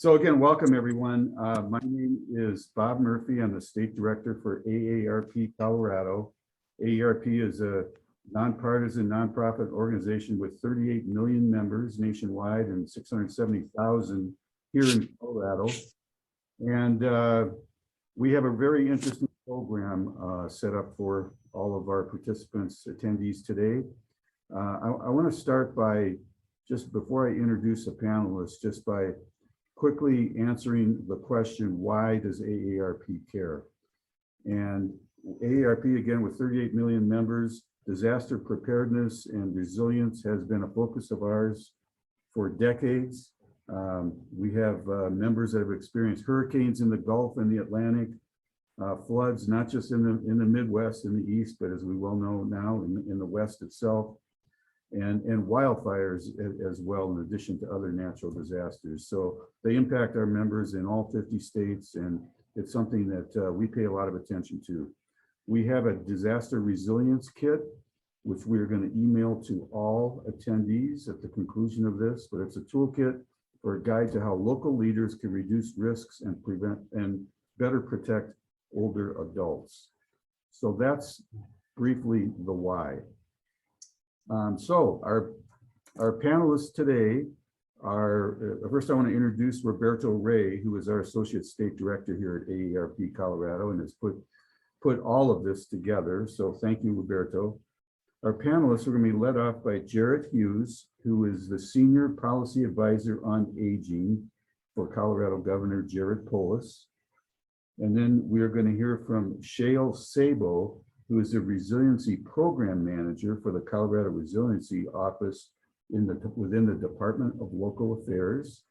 So again, welcome everyone. My name is Bob Murphy. I'm the State Director for AARP Colorado. AARP is a nonpartisan nonprofit organization with 38 million members nationwide and 670,000 here in Colorado. And we have a very interesting program set up for all of our participants, attendees today. I want to start by, just before I introduce the panelists, just by quickly answering the question, why does AARP care? And AARP, again, with 38 million members, disaster preparedness and resilience has been a focus of ours for decades. We have members that have experienced hurricanes in the Gulf and the Atlantic, floods, not just in the Midwest and the East, but as we well know now in the West itself, and wildfires as well, in addition to other natural disasters. So they impact our members in all 50 states, and it's something that we pay a lot of attention to. We have a disaster resilience kit, which we're going to email to all attendees at the conclusion of this, but it's a toolkit for a guide to how local leaders can reduce risks and prevent and better protect older adults. So that's briefly the why. So our panelists today are, first I want to introduce Roberto Ray, who is our Associate State Director here at AARP Colorado and has put all of this together. So thank you, Roberto. Our panelists are going to be led off by Jarrett Hughes, who is the Senior Policy Advisor on Aging for Colorado Governor Jared Polis. And then we are going to hear from Shale Sabo, who is the Resiliency Program Manager for the Colorado Resiliency Office within the Department of Local Affairs.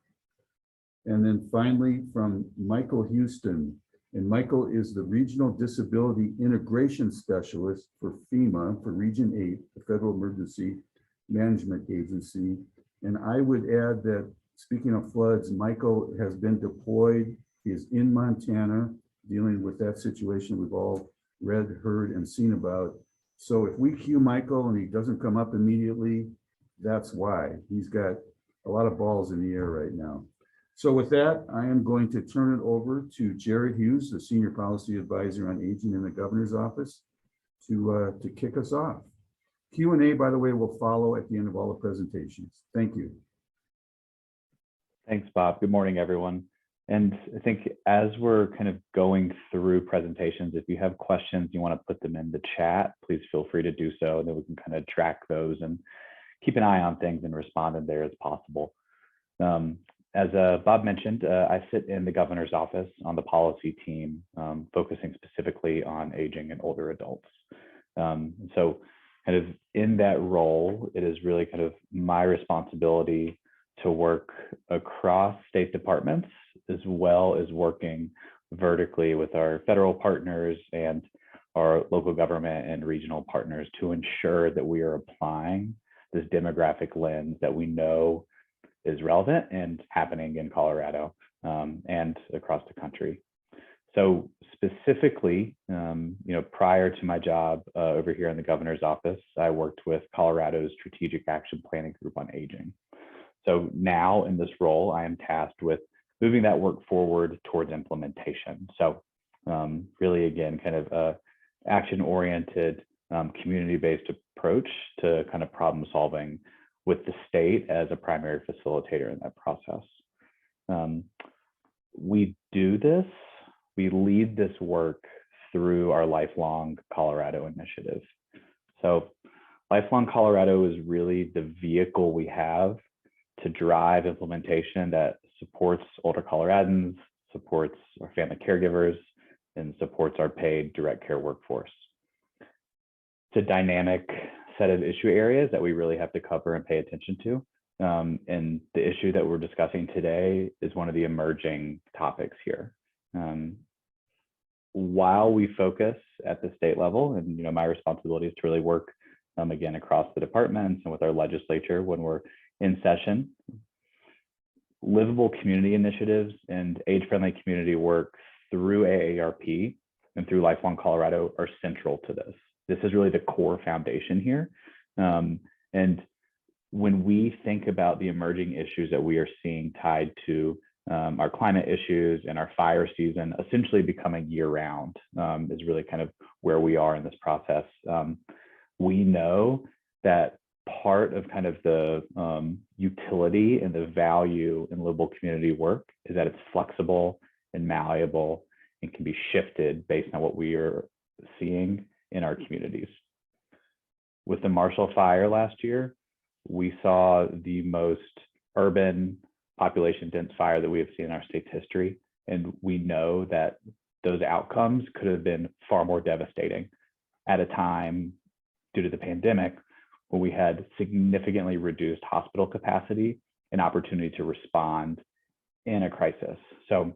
And then finally from Michael Houston. And Michael is the Regional Disability Integration Specialist for FEMA, for Region 8, the Federal Emergency Management Agency. And I would add that, speaking of floods, Michael has been deployed. He is in Montana dealing with that situation we've all read, heard, and seen about. So if we cue Michael and he doesn't come up immediately, that's why. He's got a lot of balls in the air right now. So with that, I am going to turn it over to Jarrett Hughes, the Senior Policy Advisor on Aging in the Governor's Office, to kick us off. Q&A, by the way, will follow at the end of all the presentations. Thank you. Thanks, Bob. Good morning, everyone. And I think as we're kind of going through presentations, if you have questions, you want to put them in the chat, please feel free to do so, and then we can kind of track those and keep an eye on things and respond in there as possible. As Bob mentioned, I sit in the governor's office on the policy team, focusing specifically on aging and older adults. So kind of in that role, it is really kind of my responsibility to work across state departments, as well as working vertically with our federal partners and our local government and regional partners to ensure that we are applying this demographic lens that we know is relevant and happening in Colorado and across the country. So specifically, prior to my job over here in the governor's office, I worked with Colorado's Strategic Action Planning Group on Aging. So now in this role, I am tasked with moving that work forward towards implementation. So really, again, kind of a action-oriented, community-based approach to kind of problem solving with the state as a primary facilitator in that process. We do this, we lead this work through our Lifelong Colorado initiative. So Lifelong Colorado is really the vehicle we have to drive implementation that supports older Coloradans, supports our family caregivers, and supports our paid direct care workforce. It's a dynamic set of issue areas that we really have to cover and pay attention to. And the issue that we're discussing today is one of the emerging topics here. While we focus at the state level, and my responsibility is to really work again across the departments and with our legislature when we're in session, livable community initiatives and age-friendly community work through AARP and through Lifelong Colorado are central to this. This is really the core foundation here. And when we think about the emerging issues that we are seeing tied to our climate issues, and our fire season essentially becoming year round is really kind of where we are in this process. We know that part of kind of the utility and the value in livable community work is that it's flexible and malleable and can be shifted based on what we are seeing in our communities. With the Marshall Fire last year, we saw the most urban, population dense fire that we have seen in our state's history. And we know that those outcomes could have been far more devastating at a time due to the pandemic when we had significantly reduced hospital capacity and opportunity to respond in a crisis. So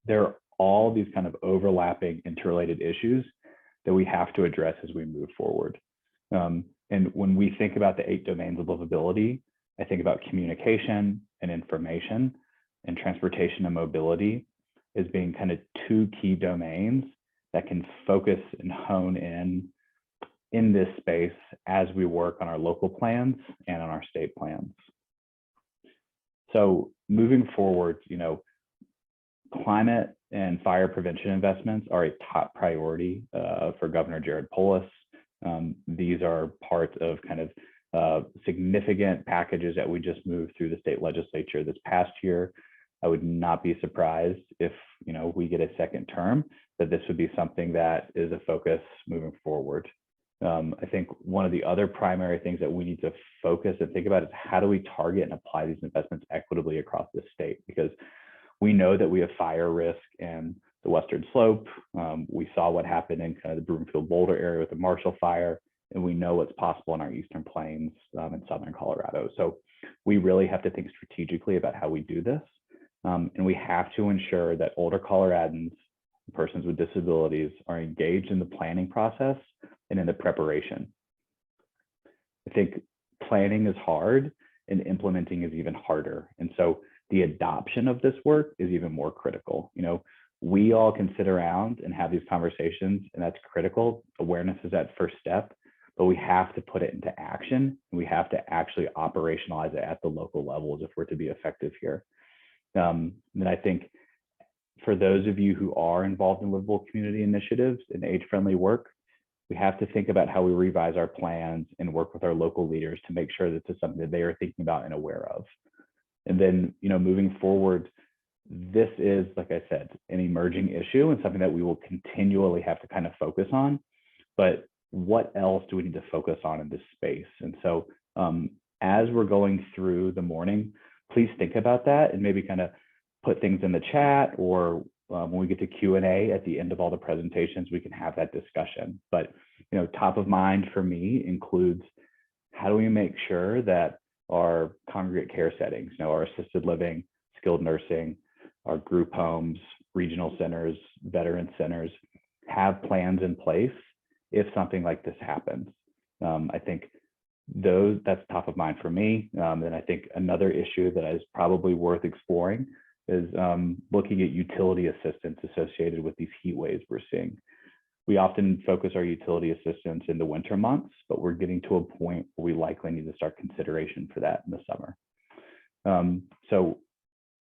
there are all these kind of overlapping interrelated issues that we have to address as we move forward. And when we think about the 8 domains of livability, I think about communication and information and transportation and mobility as being kind of 2 key domains that can focus and hone in this space as we work on our local plans and on our state plans. So moving forward, climate and fire prevention investments are a top priority for Governor Jared Polis. These are part of kind of significant packages that we just moved through the state legislature this past year. I would not be surprised if we get a second term, that this would be something that is a focus moving forward. I think one of the other primary things that we need to focus and think about is how do we target and apply these investments equitably across the state? Because we know that we have fire risk in the Western Slope. We saw what happened in kind of the Broomfield Boulder area with the Marshall Fire, and we know what's possible in our Eastern Plains in Southern Colorado. So we really have to think strategically about how we do this. And we have to ensure that older Coloradans, persons with disabilities, are engaged in the planning process and in the preparation. I think planning is hard and implementing is even harder. And so the adoption of this work is even more critical. We all can sit around and have these conversations, and that's critical. Awareness is that first step, but we have to put it into action. And we have to actually operationalize it at the local levels if we're to be effective here. And I think for those of you who are involved in livable community initiatives and age-friendly work, we have to think about how we revise our plans and work with our local leaders to make sure that this is something that they are thinking about and aware of. And then, moving forward, this is, like I said, an emerging issue and something that we will continually have to kind of focus on. But what else do we need to focus on in this space? And so as we're going through the morning, please think about that and maybe kind of put things in the chat, or when we get to Q&A at the end of all the presentations, we can have that discussion. But top of mind for me includes how do we make sure that our congregate care settings, our assisted living, skilled nursing, our group homes, regional centers, veteran centers, have plans in place if something like this happens. I think that's top of mind for me. And I think another issue that is probably worth exploring is looking at utility assistance associated with these heat waves we're seeing. We often focus our utility assistance in the winter months, but we're getting to a point where we likely need to start consideration for that in the summer. So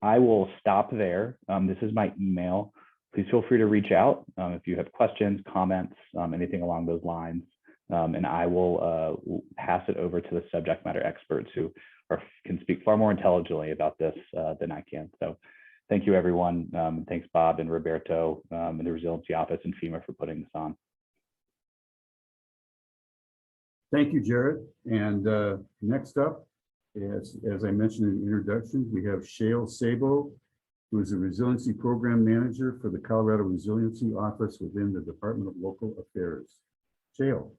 I will stop there. This is my email. Please feel free to reach out if you have questions, comments, anything along those lines. And I will pass it over to the subject matter experts who can speak far more intelligently about this than I can. So thank you, everyone. Thanks, Bob and Roberto and the Resiliency Office and FEMA for putting this on. Thank you, Jared. And next up, as I mentioned in the introduction, we have Shale Sabo, who is a Resiliency Program Manager for the Colorado Resiliency Office within the Department of Local Affairs. Shale.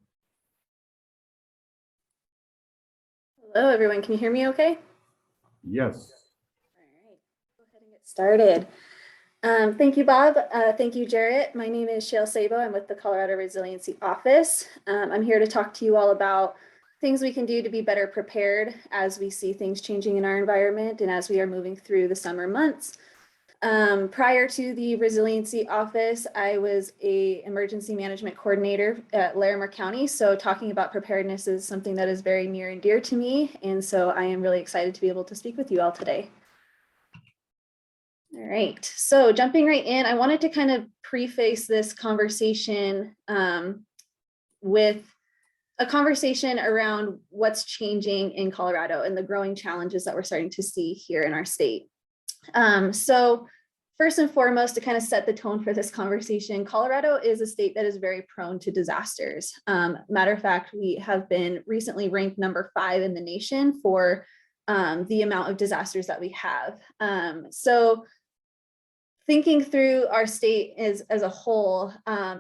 Hello, everyone. Can you hear me okay? Yes. All right, go ahead and get started. Thank you, Bob. Thank you, Jarrett. My name is Shale Sabo. I'm with the Colorado Resiliency Office. I'm here to talk to you all about things we can do to be better prepared as we see things changing in our environment and as we are moving through the summer months. Prior to the Resiliency Office, I was an emergency management coordinator at Larimer County. So talking about preparedness is something that is very near and dear to me. And so I am really excited to be able to speak with you all today. All right, so jumping right in, I wanted to kind of preface this conversation with a conversation around what's changing in Colorado and the growing challenges that we're starting to see here in our state. So first and foremost, to kind of set the tone for this conversation, Colorado is a state that is very prone to disasters. Matter of fact, we have been recently ranked number 5 in the nation for the amount of disasters that we have. So thinking through our state as a whole,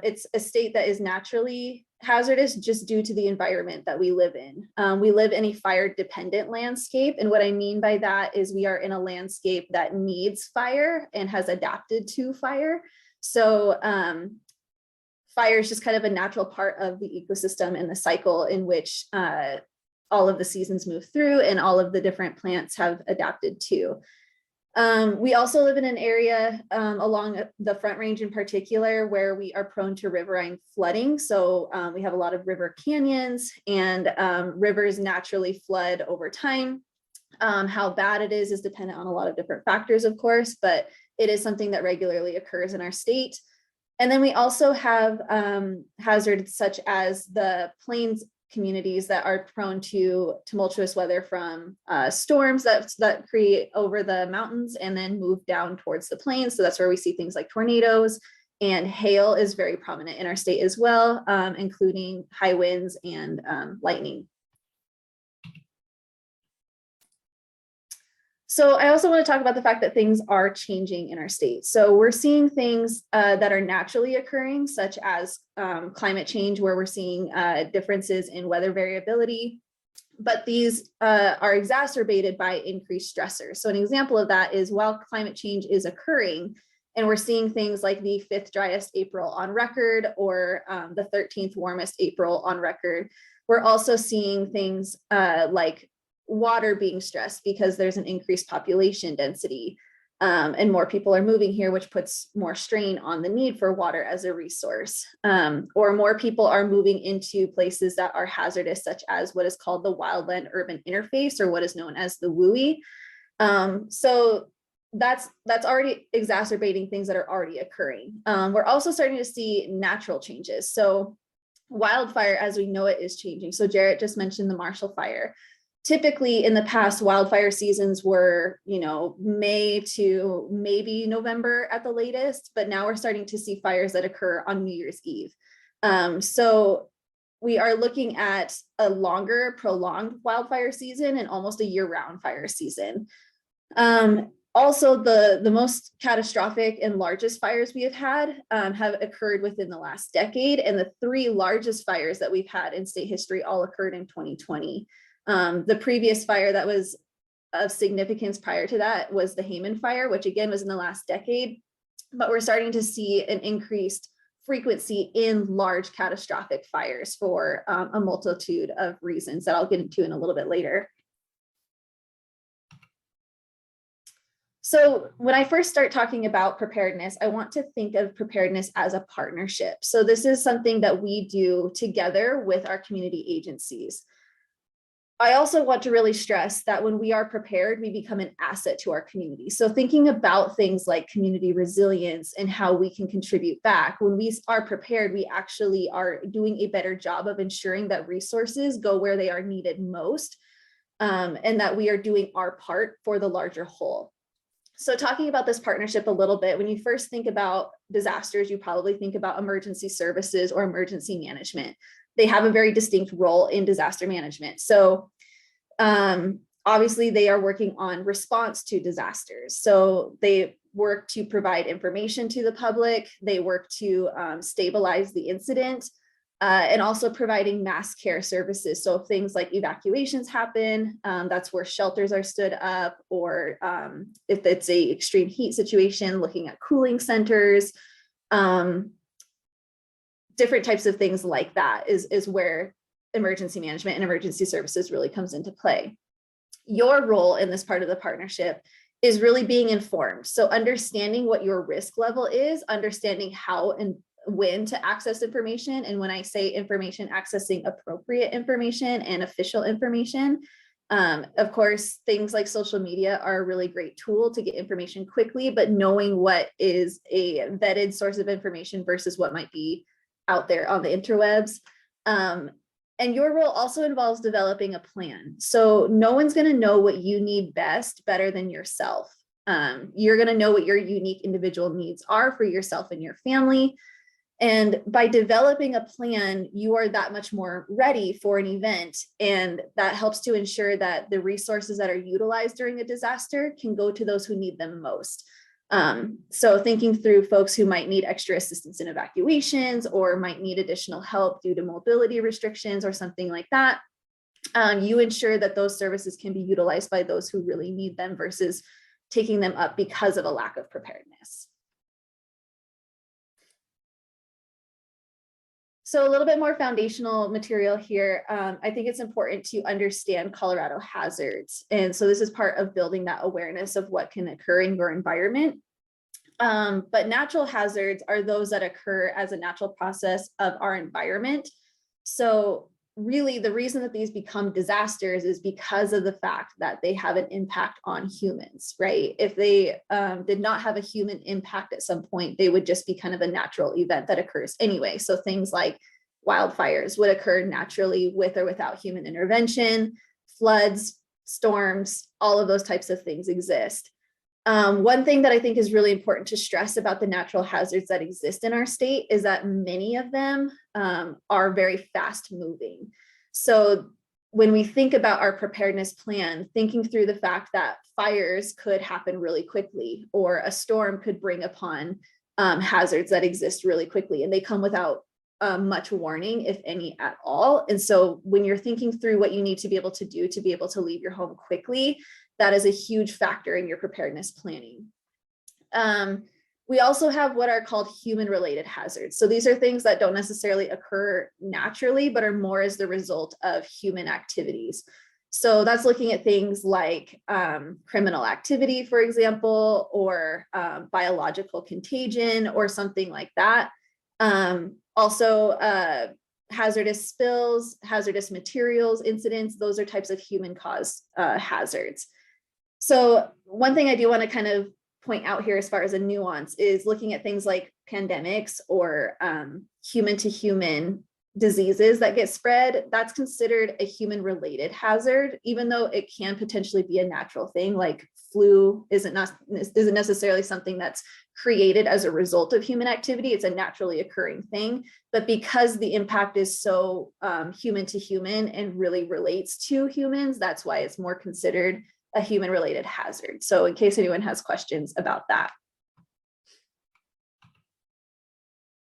it's a state that is naturally hazardous just due to the environment that we live in. We live in a fire dependent landscape. And what I mean by that is we are in a landscape that needs fire and has adapted to fire. So fire is just kind of a natural part of the ecosystem and the cycle in which all of the seasons move through and all of the different plants have adapted to. We also live in an area along the Front Range in particular where we are prone to riverine flooding. So we have a lot of river canyons, and rivers naturally flood over time. How bad it is dependent on a lot of different factors, of course, but it is something that regularly occurs in our state. And then we also have hazards such as the plains communities that are prone to tumultuous weather from storms that create over the mountains and then move down towards the plains. So that's where we see things like tornadoes, and hail is very prominent in our state as well, including high winds and lightning. So I also want to talk about the fact that things are changing in our state. So we're seeing things that are naturally occurring, such as climate change, where we're seeing differences in weather variability, but these are exacerbated by increased stressors. So an example of that is while climate change is occurring, and we're seeing things like the 5th driest April on record, or the 13th warmest April on record, we're also seeing things like water being stressed because there's an increased population density and more people are moving here, which puts more strain on the need for water as a resource. Or more people are moving into places that are hazardous, such as what is called the wildland urban interface, or what is known as the WUI. So that's already exacerbating things that are already occurring. We're also starting to see natural changes. So wildfire as we know it is changing. So Jarrett just mentioned the Marshall Fire. Typically in the past, wildfire seasons were, May to maybe November at the latest, but now we're starting to see fires that occur on New Year's Eve. So we are looking at a longer, prolonged wildfire season and almost a year-round fire season. Also, the most catastrophic and largest fires we have had have occurred within the last decade, and the 3 largest fires that we've had in state history all occurred in 2020. The previous fire that was of significance prior to that was the Hayman Fire, which again was in the last decade, but we're starting to see an increased frequency in large catastrophic fires for a multitude of reasons that I'll get into in a little bit later. So when I first start talking about preparedness, I want to think of preparedness as a partnership. So this is something that we do together with our community agencies. I also want to really stress that when we are prepared, we become an asset to our community. So thinking about things like community resilience and how we can contribute back, when we are prepared, we actually are doing a better job of ensuring that resources go where they are needed most, and that we are doing our part for the larger whole. So talking about this partnership a little bit, when you first think about disasters, you probably think about emergency services or emergency management. They have a very distinct role in disaster management. So obviously they are working on response to disasters. So they work to provide information to the public. They work to stabilize the incident and also providing mass care services. So if things like evacuations happen, that's where shelters are stood up, or if it's a extreme heat situation, looking at cooling centers, different types of things like that is where emergency management and emergency services really comes into play. Your role in this part of the partnership is really being informed. So understanding what your risk level is, understanding how and when to access information. And when I say information, accessing appropriate information and official information, Of course, things like social media are a really great tool to get information quickly, but knowing what is a vetted source of information versus what might be out there on the interwebs. And your role also involves developing a plan. So no one's going to know what you need best better than yourself. You're going to know what your unique individual needs are for yourself and your family. And by developing a plan, you are that much more ready for an event. And that helps to ensure that the resources that are utilized during a disaster can go to those who need them most. So thinking through folks who might need extra assistance in evacuations or might need additional help due to mobility restrictions or something like that, you ensure that those services can be utilized by those who really need them versus taking them up because of a lack of preparedness. So a little bit more foundational material here. I think it's important to understand Colorado hazards. And so this is part of building that awareness of what can occur in your environment. But natural hazards are those that occur as a natural process of our environment. So really the reason that these become disasters is because of the fact that they have an impact on humans, right? If they did not have a human impact at some point, they would just be kind of a natural event that occurs anyway. So things like wildfires would occur naturally with or without human intervention, floods, storms, all of those types of things exist. One thing that I think is really important to stress about the natural hazards that exist in our state is that many of them are very fast moving. So when we think about our preparedness plan, thinking through the fact that fires could happen really quickly, or a storm could bring upon hazards that exist really quickly, and they come without much warning, if any at all. And so when you're thinking through what you need to be able to do to be able to leave your home quickly, that is a huge factor in your preparedness planning. We also have what are called human-related hazards. So these are things that don't necessarily occur naturally, but are more as the result of human activities. So that's looking at things like criminal activity, for example, or biological contagion or something like that. Also, hazardous spills, hazardous materials incidents, those are types of human-caused hazards. So one thing I do want to kind of point out here as far as a nuance is looking at things like pandemics or human to human diseases that get spread. That's considered a human related hazard, even though it can potentially be a natural thing. Like flu isn't necessarily something that's created as a result of human activity. It's a naturally occurring thing, but because the impact is so human to human and really relates to humans, that's why it's more considered a human related hazard. So in case anyone has questions about that.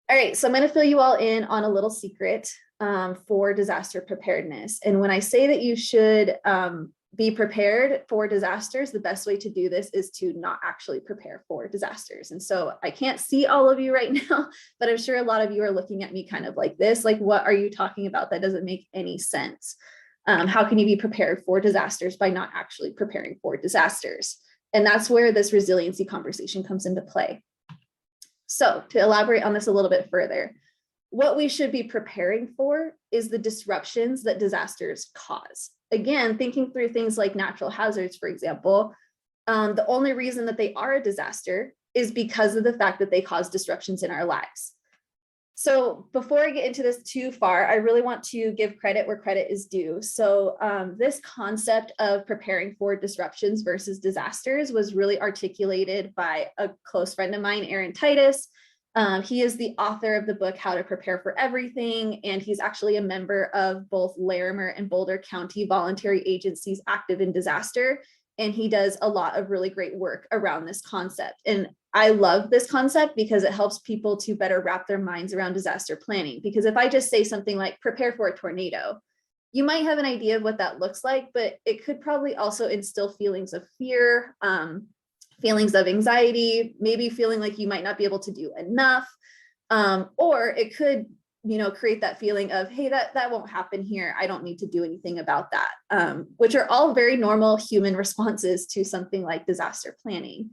All right, so I'm going to fill you all in on a little secret for disaster preparedness. And when I say that you should be prepared for disasters, the best way to do this is to not actually prepare for disasters. And so I can't see all of you right now, but I'm sure a lot of you are looking at me kind of like this, like, what are you talking about? That doesn't make any sense. How can you be prepared for disasters by not actually preparing for disasters? And that's where this resiliency conversation comes into play. So to elaborate on this a little bit further, what we should be preparing for is the disruptions that disasters cause. Again, thinking through things like natural hazards, for example, the only reason that they are a disaster is because of the fact that they cause disruptions in our lives. So before I get into this too far, I really want to give credit where credit is due. So this concept of preparing for disruptions versus disasters was really articulated by a close friend of mine, Aaron Titus. He is the author of the book, How to Prepare for Everything, and he's actually a member of both Larimer and Boulder County voluntary agencies active in disaster. And he does a lot of really great work around this concept. And I love this concept because it helps people to better wrap their minds around disaster planning. Because if I just say something like prepare for a tornado, you might have an idea of what that looks like, but it could probably also instill feelings of fear, feelings of anxiety, maybe feeling like you might not be able to do enough, or it could, create that feeling of, hey, that won't happen here. I don't need to do anything about that, which are all very normal human responses to something like disaster planning.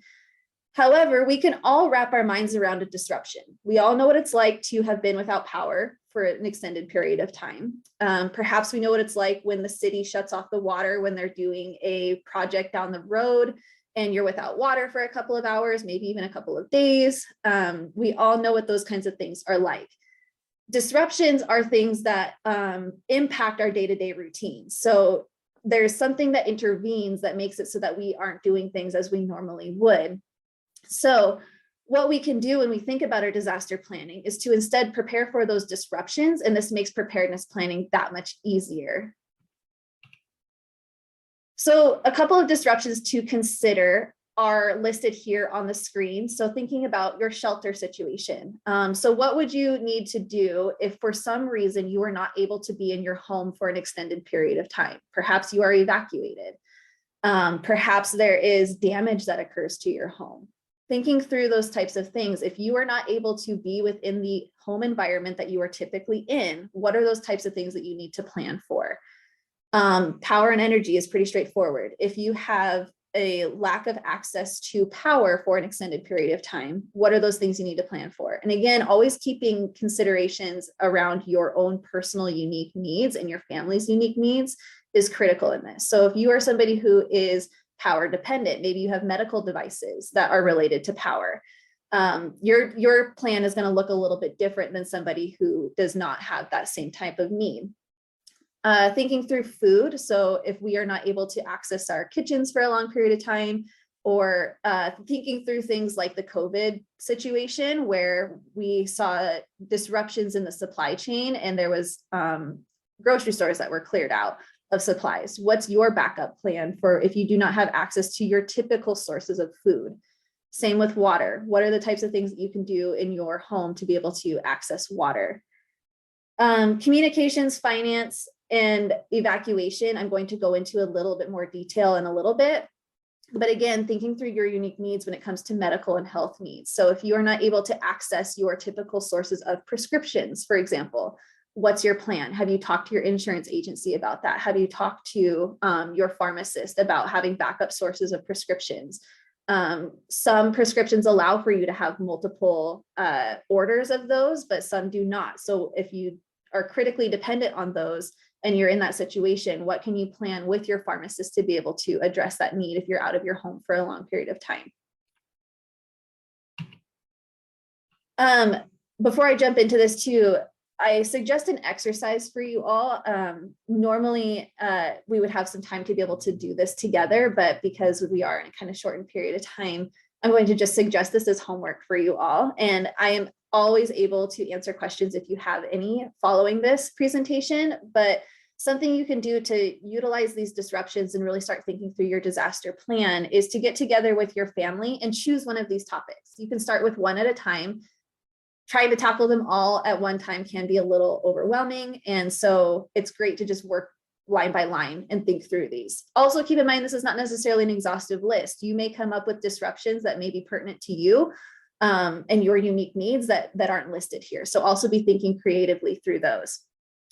However, we can all wrap our minds around a disruption. We all know what it's like to have been without power for an extended period of time. Perhaps we know what it's like when the city shuts off the water when they're doing a project down the road and you're without water for a couple of hours, maybe even a couple of days. We all know what those kinds of things are like. Disruptions are things that impact our day-to-day routines. So there's something that intervenes that makes it so that we aren't doing things as we normally would. So what we can do when we think about our disaster planning is to instead prepare for those disruptions, and this makes preparedness planning that much easier. So a couple of disruptions to consider are listed here on the screen. So thinking about your shelter situation. So what would you need to do if for some reason you are not able to be in your home for an extended period of time? Perhaps you are evacuated. Perhaps there is damage that occurs to your home. Thinking through those types of things, if you are not able to be within the home environment that you are typically in, what are those types of things that you need to plan for? Power and energy is pretty straightforward. If you have a lack of access to power for an extended period of time, what are those things you need to plan for? And again, always keeping considerations around your own personal unique needs and your family's unique needs is critical in this. So if you are somebody who is power dependent, maybe you have medical devices that are related to power, your plan is going to look a little bit different than somebody who does not have that same type of need. Thinking through food. So if we are not able to access our kitchens for a long period of time, or thinking through things like the COVID situation where we saw disruptions in the supply chain and there was grocery stores that were cleared out of supplies. What's your backup plan for if you do not have access to your typical sources of food? Same with water. What are the types of things that you can do in your home to be able to access water? Communications, finance, and evacuation, I'm going to go into a little bit more detail in a little bit. But again, thinking through your unique needs when it comes to medical and health needs. So if you are not able to access your typical sources of prescriptions, for example, what's your plan? Have you talked to your insurance agency about that? Have you talked to your pharmacist about having backup sources of prescriptions? Some prescriptions allow for you to have multiple orders of those, but some do not. So if you are critically dependent on those and you're in that situation, what can you plan with your pharmacist to be able to address that need if you're out of your home for a long period of time? Before I jump into this too, I suggest an exercise for you all. Normally, we would have some time to be able to do this together, but because we are in a kind of shortened period of time, I'm going to just suggest this as homework for you all. And I am always able to answer questions if you have any following this presentation, but something you can do to utilize these disruptions and really start thinking through your disaster plan is to get together with your family and choose one of these topics. You can start with one at a time. Trying to tackle them all at one time can be a little overwhelming. And so it's great to just work line by line and think through these. Also keep in mind, this is not necessarily an exhaustive list. You may come up with disruptions that may be pertinent to you and your unique needs that aren't listed here. So also be thinking creatively through those.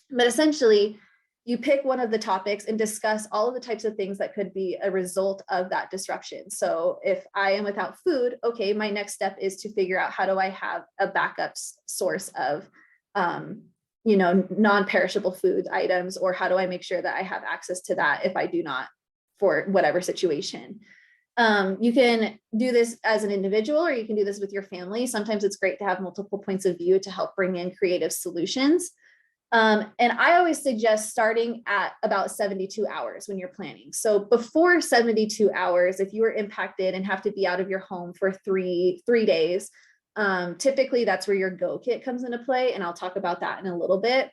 But essentially, you pick one of the topics and discuss all of the types of things that could be a result of that disruption. So if I am without food, okay, my next step is to figure out how do I have a backup source of, non-perishable food items, or how do I make sure that I have access to that if I do not for whatever situation. You can do this as an individual, or you can do this with your family. Sometimes it's great to have multiple points of view to help bring in creative solutions. And I always suggest starting at about 72 hours when you're planning. So before 72 hours, if you are impacted and have to be out of your home for three days, typically that's where your go kit comes into play. And I'll talk about that in a little bit.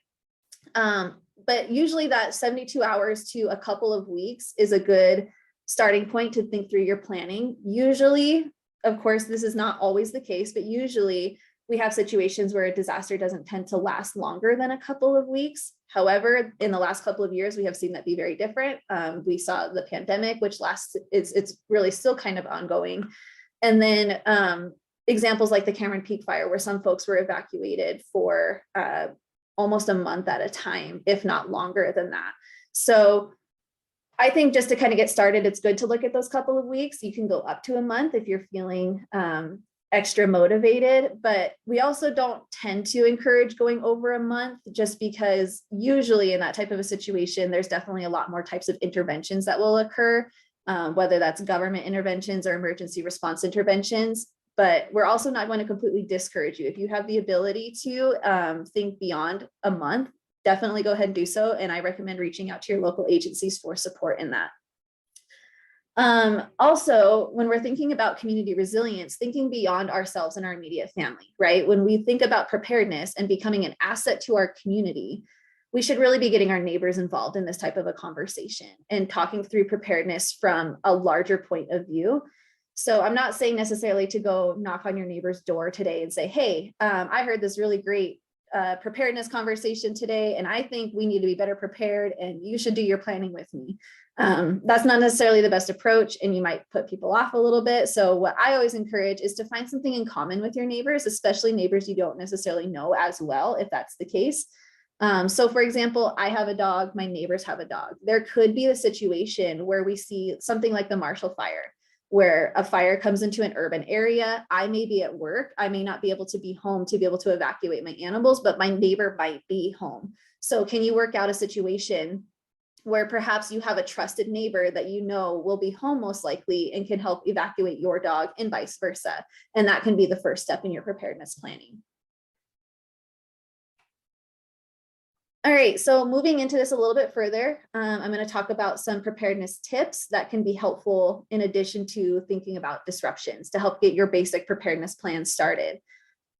But usually that 72 hours to a couple of weeks is a good starting point to think through your planning. Usually, of course, this is not always the case, but usually we have situations where a disaster doesn't tend to last longer than a couple of weeks. However, in the last couple of years, we have seen that be very different. We saw the pandemic, which it's really still kind of ongoing. And then examples like the Cameron Peak fire, where some folks were evacuated for almost a month at a time, if not longer than that. So I think just to kind of get started, it's good to look at those couple of weeks. You can go up to a month if you're feeling extra motivated, but we also don't tend to encourage going over a month, just because usually in that type of a situation, there's definitely a lot more types of interventions that will occur, whether that's government interventions or emergency response interventions. But we're also not going to completely discourage you. If you have the ability to think beyond a month, definitely go ahead and do so. And I recommend reaching out to your local agencies for support in that. Also, when we're thinking about community resilience, thinking beyond ourselves and our immediate family, right? When we think about preparedness and becoming an asset to our community, we should really be getting our neighbors involved in this type of a conversation and talking through preparedness from a larger point of view. So I'm not saying necessarily to go knock on your neighbor's door today and say, hey, I heard this really great preparedness conversation today, and I think we need to be better prepared and you should do your planning with me. That's not necessarily the best approach, and you might put people off a little bit. So what I always encourage is to find something in common with your neighbors, especially neighbors you don't necessarily know as well, if that's the case. So for example, I have a dog, my neighbors have a dog. There could be a situation where we see something like the Marshall Fire, where a fire comes into an urban area. I may be at work. I may not be able to be home to be able to evacuate my animals, but my neighbor might be home. So can you work out a situation where perhaps you have a trusted neighbor that you know will be home most likely and can help evacuate your dog, and vice versa? And that can be the first step in your preparedness planning. All right, so moving into this a little bit further, I'm going to talk about some preparedness tips that can be helpful in addition to thinking about disruptions to help get your basic preparedness plan started.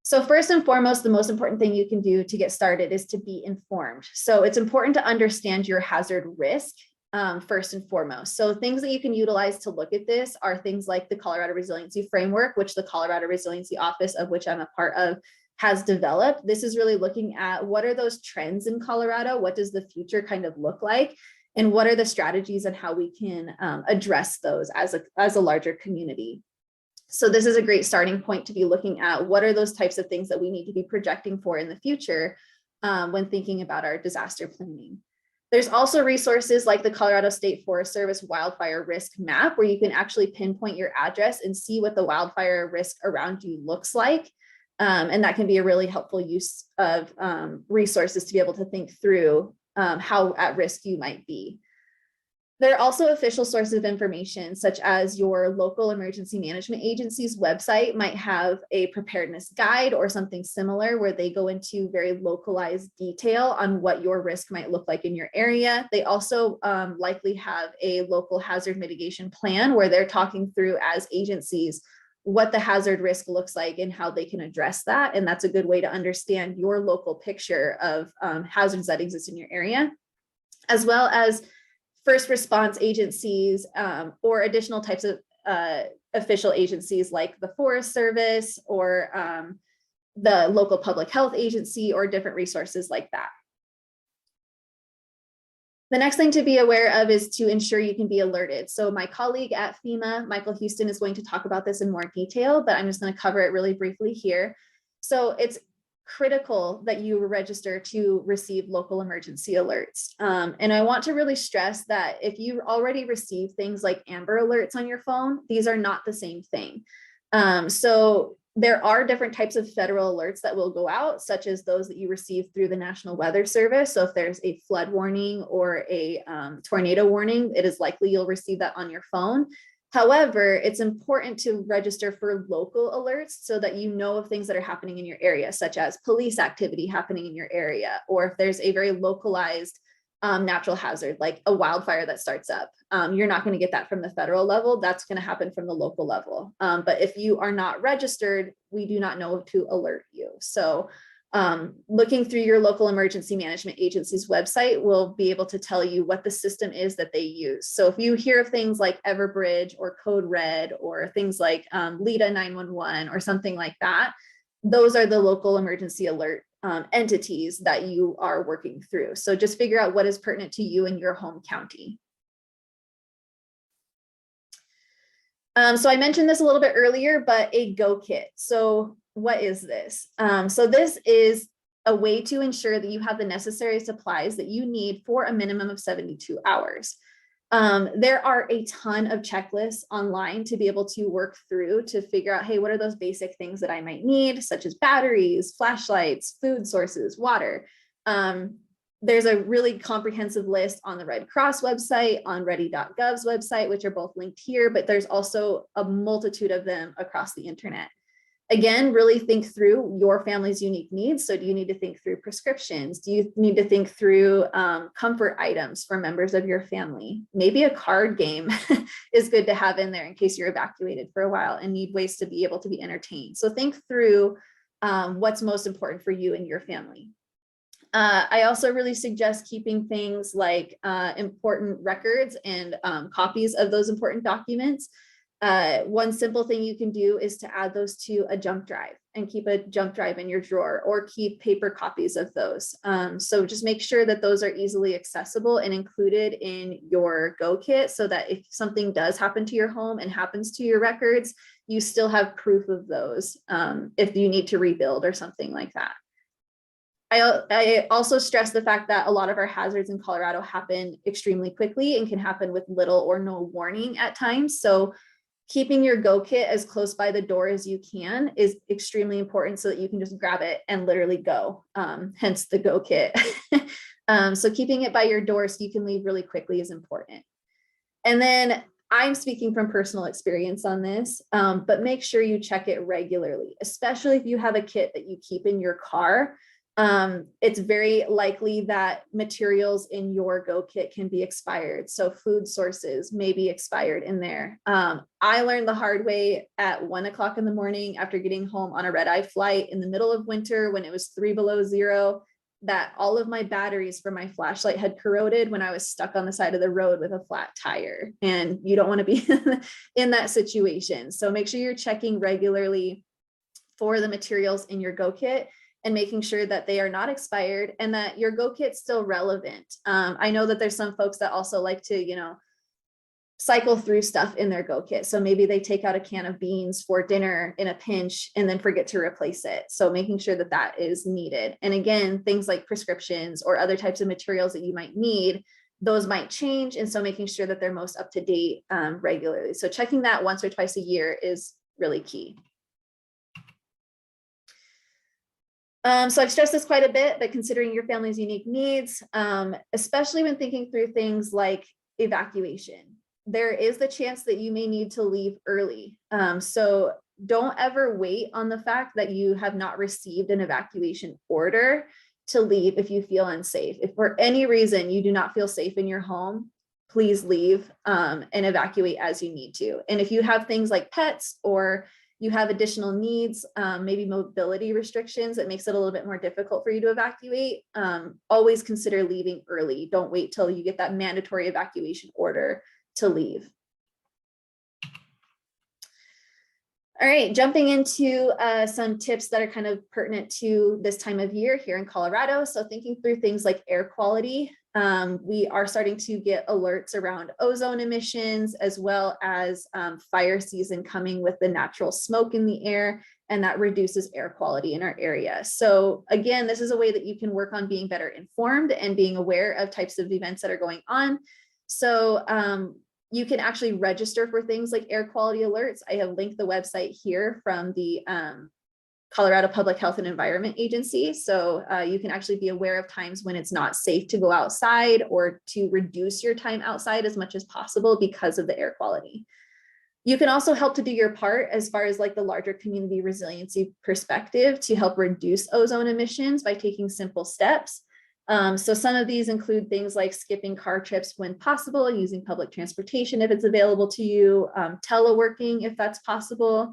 So first and foremost, the most important thing you can do to get started is to be informed. So it's important to understand your hazard risk first and foremost. So things that you can utilize to look at this are things like the Colorado Resiliency Framework, which the Colorado Resiliency Office, of which I'm a part of, has developed. This is really looking at what are those trends in Colorado? What does the future kind of look like? And what are the strategies and how we can address those as a larger community? So this is a great starting point to be looking at what are those types of things that we need to be projecting for in the future when thinking about our disaster planning. There's also resources like the Colorado State Forest Service wildfire risk map, where you can actually pinpoint your address and see what the wildfire risk around you looks like. And that can be a really helpful use of resources to be able to think through how at risk you might be. There are also official sources of information, such as your local emergency management agency's website might have a preparedness guide or something similar, where they go into very localized detail on what your risk might look like in your area. They also likely have a local hazard mitigation plan, where they're talking through as agencies what the hazard risk looks like and how they can address that. And that's a good way to understand your local picture of hazards that exist in your area, as well as first response agencies or additional types of official agencies like the Forest Service or the local public health agency, or different resources like that. The next thing to be aware of is to ensure you can be alerted. So my colleague at FEMA, Michael Houston, is going to talk about this in more detail, but I'm just going to cover it really briefly here. So it's critical that you register to receive local emergency alerts. And I want to really stress that if you already receive things like Amber Alerts on your phone, these are not the same thing. So there are different types of federal alerts that will go out, such as those that you receive through the National Weather Service. So if there's a flood warning or a tornado warning, it is likely you'll receive that on your phone. However, it's important to register for local alerts so that you know of things that are happening in your area, such as police activity happening in your area, or if there's a very localized natural hazard, like a wildfire that starts up. You're not going to get that from the federal level. That's going to happen from the local level. But if you are not registered, we do not know to alert you. So looking through your local emergency management agency's website will be able to tell you what the system is that they use. So if you hear of things like Everbridge or Code Red or things like LEDA 911 or something like that, those are the local emergency alert entities that you are working through. So just figure out what is pertinent to you in your home county. So I mentioned this a little bit earlier, but a Go Kit. So what is this? So this is a way to ensure that you have the necessary supplies that you need for a minimum of 72 hours. There are a ton of checklists online to be able to work through to figure out, hey, what are those basic things that I might need, such as batteries, flashlights, food sources, water. There's a really comprehensive list on the Red Cross website, on ready.gov's website, which are both linked here, but there's also a multitude of them across the internet. Again, really think through your family's unique needs. So do you need to think through prescriptions? Do you need to think through comfort items for members of your family? Maybe a card game is good to have in there in case you're evacuated for a while and need ways to be able to be entertained. So think through what's most important for you and your family. I also really suggest keeping things like important records and copies of those important documents. One simple thing you can do is to add those to a jump drive and keep a jump drive in your drawer, or keep paper copies of those. So just make sure that those are easily accessible and included in your Go Kit, so that if something does happen to your home and happens to your records, you still have proof of those if you need to rebuild or something like that. I also stress the fact that a lot of our hazards in Colorado happen extremely quickly and can happen with little or no warning at times. So keeping your Go Kit as close by the door as you can is extremely important, so that you can just grab it and literally go, hence the Go Kit. So keeping it by your door so you can leave really quickly is important. And then I'm speaking from personal experience on this, but make sure you check it regularly, especially if you have a kit that you keep in your car. It's very likely that materials in your Go Kit can be expired. So food sources may be expired in there. I learned the hard way at 1 o'clock in the morning after getting home on a red-eye flight in the middle of winter when it was 3 below zero, that all of my batteries for my flashlight had corroded when I was stuck on the side of the road with a flat tire. And you don't want to be in that situation. So make sure you're checking regularly for the materials in your Go Kit, and making sure that they are not expired and that your Go Kit's still relevant. I know that there's some folks that also like to, cycle through stuff in their Go Kit. So maybe they take out a can of beans for dinner in a pinch and then forget to replace it. So making sure that that is needed. And again, things like prescriptions or other types of materials that you might need, those might change. And so making sure that they're most up to date regularly. So checking that once or twice a year is really key. So I've stressed this quite a bit, but considering your family's unique needs, especially when thinking through things like evacuation, there is the chance that you may need to leave early. So don't ever wait on the fact that you have not received an evacuation order to leave if you feel unsafe. If for any reason you do not feel safe in your home, please leave and evacuate as you need to. And if you have things like pets or you have additional needs, maybe mobility restrictions that makes it a little bit more difficult for you to evacuate, always consider leaving early. Don't wait till you get that mandatory evacuation order to leave. All right, jumping into some tips that are kind of pertinent to this time of year here in Colorado. So thinking through things like air quality. We are starting to get alerts around ozone emissions, as well as fire season coming with the natural smoke in the air, and that reduces air quality in our area. So again, this is a way that you can work on being better informed and being aware of types of events that are going on. So you can actually register for things like air quality alerts. I have linked the website here from the Colorado Public Health and Environment Agency. So you can actually be aware of times when it's not safe to go outside, or to reduce your time outside as much as possible because of the air quality. You can also help to do your part as far as like the larger community resiliency perspective to help reduce ozone emissions by taking simple steps. So some of these include things like skipping car trips when possible, using public transportation if it's available to you, teleworking if that's possible,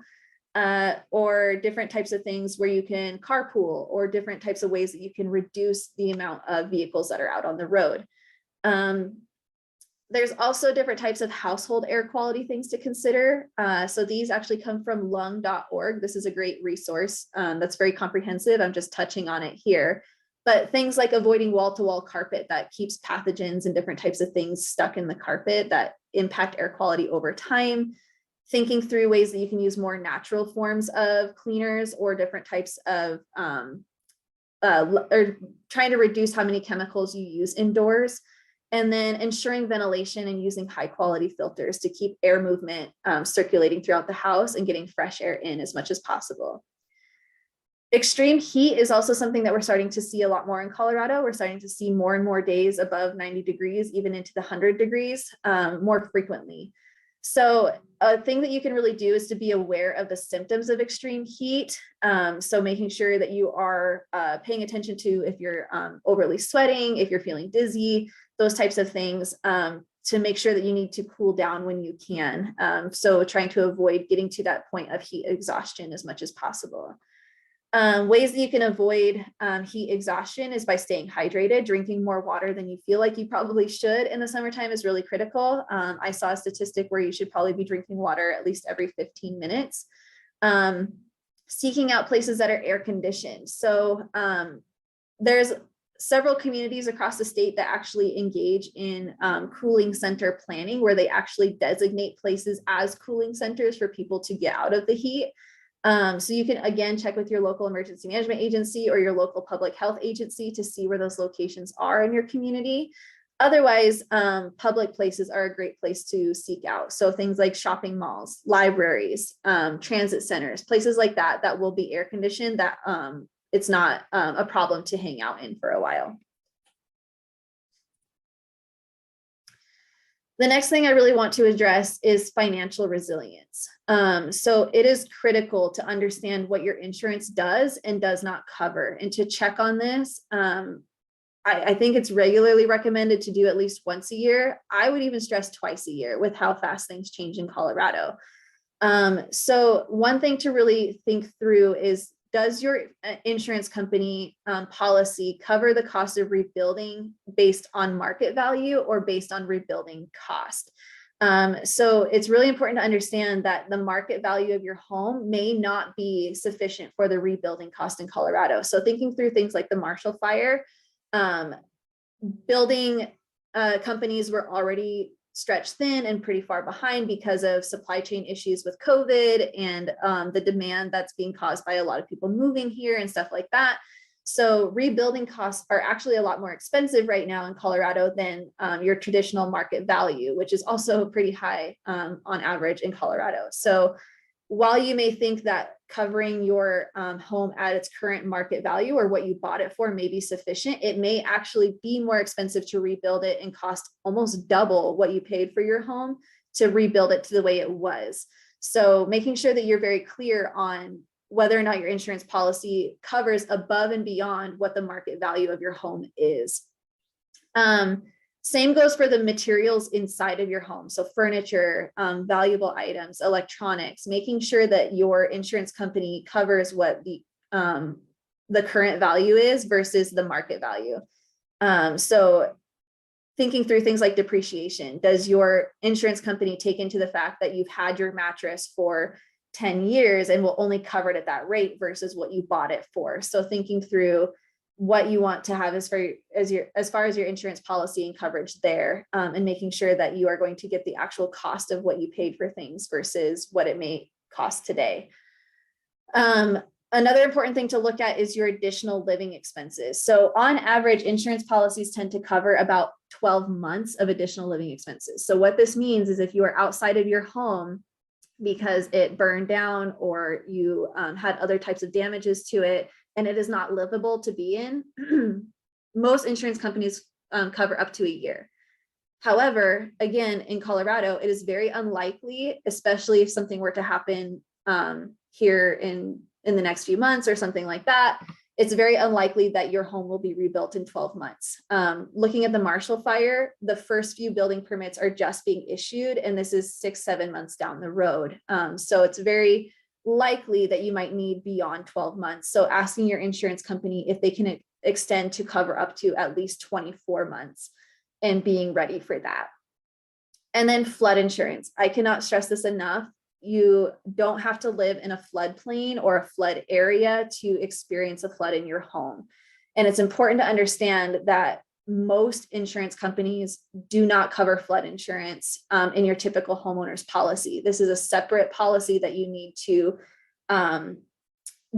or different types of things where you can carpool, or different types of ways that you can reduce the amount of vehicles that are out on the road. There's also different types of household air quality things to consider. So these actually come from lung.org. This is a great resource that's very comprehensive. I'm just touching on it here. But things like avoiding wall-to-wall carpet that keeps pathogens and different types of things stuck in the carpet that impact air quality over time. Thinking through ways that you can use more natural forms of cleaners, or different types of, or trying to reduce how many chemicals you use indoors. And then ensuring ventilation and using high quality filters to keep air movement circulating throughout the house and getting fresh air in as much as possible. Extreme heat is also something that we're starting to see a lot more in Colorado. We're starting to see more and more days above 90 degrees, even into the 100 degrees more frequently. So a thing that you can really do is to be aware of the symptoms of extreme heat. So making sure that you are paying attention to if you're overly sweating, if you're feeling dizzy, those types of things, to make sure that you need to cool down when you can. So trying to avoid getting to that point of heat exhaustion as much as possible. Ways that you can avoid heat exhaustion is by staying hydrated. Drinking more water than you feel like you probably should in the summertime is really critical. I saw a statistic where you should probably be drinking water at least every 15 minutes. Seeking out places that are air conditioned. So there's several communities across the state that actually engage in cooling center planning, where they actually designate places as cooling centers for people to get out of the heat. So you can, again, check with your local emergency management agency or your local public health agency to see where those locations are in your community. Otherwise, public places are a great place to seek out. So things like shopping malls, libraries, transit centers, places like that, that will be air conditioned, that it's not a problem to hang out in for a while. The next thing I really want to address is financial resilience. So it is critical to understand what your insurance does and does not cover, and to check on this. I think it's regularly recommended to do at least once a year. I would even stress twice a year with how fast things change in Colorado. So one thing to really think through is, does your insurance company policy cover the cost of rebuilding based on market value or based on rebuilding cost? So it's really important to understand that the market value of your home may not be sufficient for the rebuilding cost in Colorado. So thinking through things like the Marshall Fire, building companies were already stretched thin and pretty far behind because of supply chain issues with COVID and the demand that's being caused by a lot of people moving here and stuff like that. So rebuilding costs are actually a lot more expensive right now in Colorado than your traditional market value, which is also pretty high on average in Colorado. So while you may think that covering your home at its current market value or what you bought it for may be sufficient, it may actually be more expensive to rebuild it and cost almost double what you paid for your home to rebuild it to the way it was. So making sure that you're very clear on whether or not your insurance policy covers above and beyond what the market value of your home is. Same goes for the materials inside of your home. So furniture, valuable items, electronics, making sure that your insurance company covers what the current value is versus the market value. So thinking through things like depreciation, does your insurance company take into the fact that you've had your mattress for 10 years and will only cover it at that rate versus what you bought it for? So thinking through what you want to have as far as your insurance policy and coverage there, and making sure that you are going to get the actual cost of what you paid for things versus what it may cost today. Another important thing to look at is your additional living expenses. So on average, insurance policies tend to cover about 12 months of additional living expenses. So what this means is if you are outside of your home because it burned down or you had other types of damages to it, and it is not livable to be in, most insurance companies cover up to a year. However, again, in Colorado, it is very unlikely, especially if something were to happen here in the next few months or something like that, it's very unlikely that your home will be rebuilt in 12 months. Looking at the Marshall Fire, the first few building permits are just being issued, and this is 6-7 months down the road. So it's very likely that you might need beyond 12 months. So asking your insurance company if they can extend to cover up to at least 24 months and being ready for that. And then flood insurance. I cannot stress this enough. You don't have to live in a floodplain or a flood area to experience a flood in your home. And it's important to understand that most insurance companies do not cover flood insurance in your typical homeowner's policy. This is a separate policy that you need to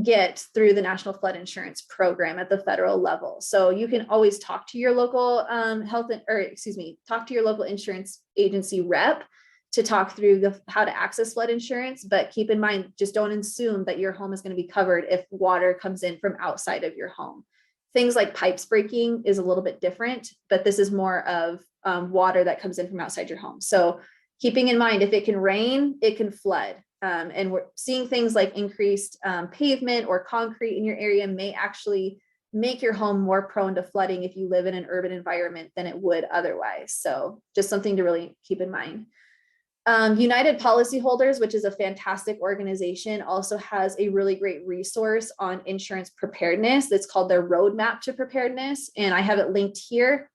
get through the National Flood Insurance Program at the federal level. So you can always talk to your local talk to your local insurance agency rep to talk through how to access flood insurance. But keep in mind, just don't assume that your home is going to be covered if water comes in from outside of your home. Things like pipes breaking is a little bit different, but this is more of water that comes in from outside your home. So keeping in mind, if it can rain, it can flood. And we're seeing things like increased pavement or concrete in your area may actually make your home more prone to flooding if you live in an urban environment than it would otherwise. So just something to really keep in mind. United Policyholders, which is a fantastic organization, also has a really great resource on insurance preparedness that's called their Roadmap to Preparedness. And I have it linked here.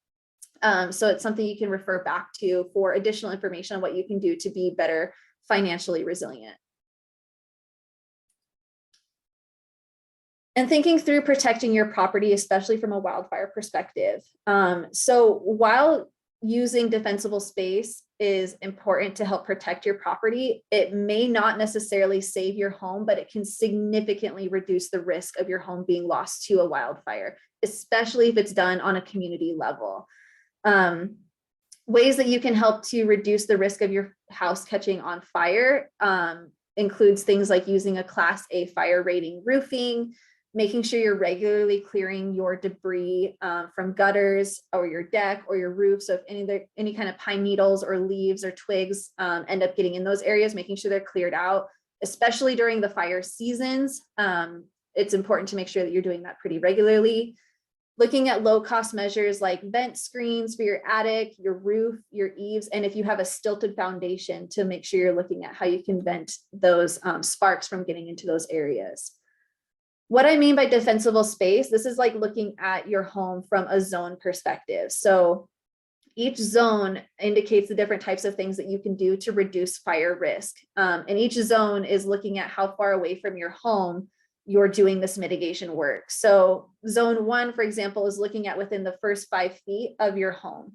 So it's something you can refer back to for additional information on what you can do to be better financially resilient. And thinking through protecting your property, especially from a wildfire perspective. So while using defensible space is important to help protect your property, it may not necessarily save your home, but it can significantly reduce the risk of your home being lost to a wildfire, especially if it's done on a community level. Ways that you can help to reduce the risk of your house catching on fire includes things like using a Class A fire rating roofing, making sure you're regularly clearing your debris from gutters or your deck or your roof. So if any kind of pine needles or leaves or twigs end up getting in those areas, making sure they're cleared out, especially during the fire seasons. It's important to make sure that you're doing that pretty regularly. Looking at low cost measures like vent screens for your attic, your roof, your eaves, and if you have a stilted foundation, to make sure you're looking at how you can vent those sparks from getting into those areas. What I mean by defensible space, this is like looking at your home from a zone perspective. So each zone indicates the different types of things that you can do to reduce fire risk. And each zone is looking at how far away from your home you're doing this mitigation work. So zone 1, for example, is looking at within the first 5 feet of your home.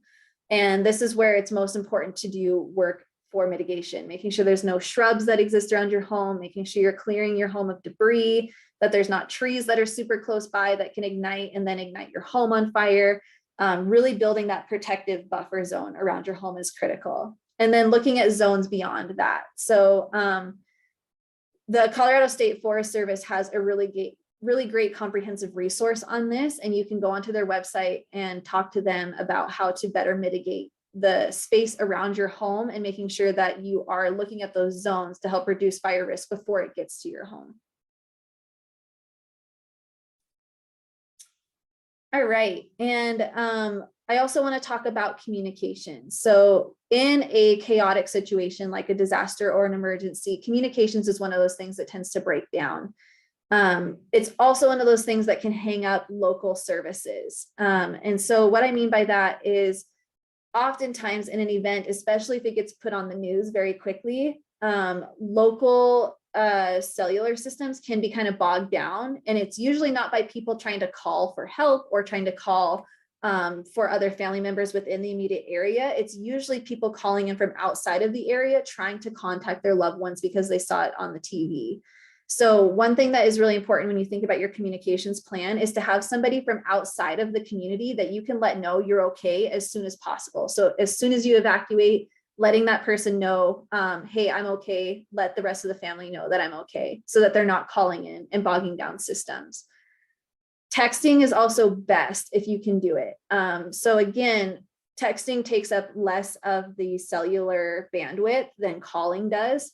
And this is where it's most important to do work for mitigation, making sure there's no shrubs that exist around your home, making sure you're clearing your home of debris, that there's not trees that are super close by that can ignite and then ignite your home on fire. Really building that protective buffer zone around your home is critical. And then looking at zones beyond that. So the Colorado State Forest Service has a really great comprehensive resource on this, and you can go onto their website and talk to them about how to better mitigate the space around your home and making sure that you are looking at those zones to help reduce fire risk before it gets to your home. All right, and I also want to talk about communication. So in a chaotic situation like a disaster or an emergency, communications is one of those things that tends to break down. It's also one of those things that can hang up local services. And so what I mean by that is oftentimes in an event, especially if it gets put on the news very quickly, local cellular systems can be kind of bogged down, and it's usually not by people trying to call for help or trying to call for other family members within the immediate area. It's usually people calling in from outside of the area trying to contact their loved ones because they saw it on the TV. So one thing that is really important when you think about your communications plan is to have somebody from outside of the community that you can let know you're okay as soon as possible. So as soon as you evacuate, letting that person know, hey, I'm okay. Let the rest of the family know that I'm okay, so that they're not calling in and bogging down systems. Texting is also best if you can do it. So again, texting takes up less of the cellular bandwidth than calling does.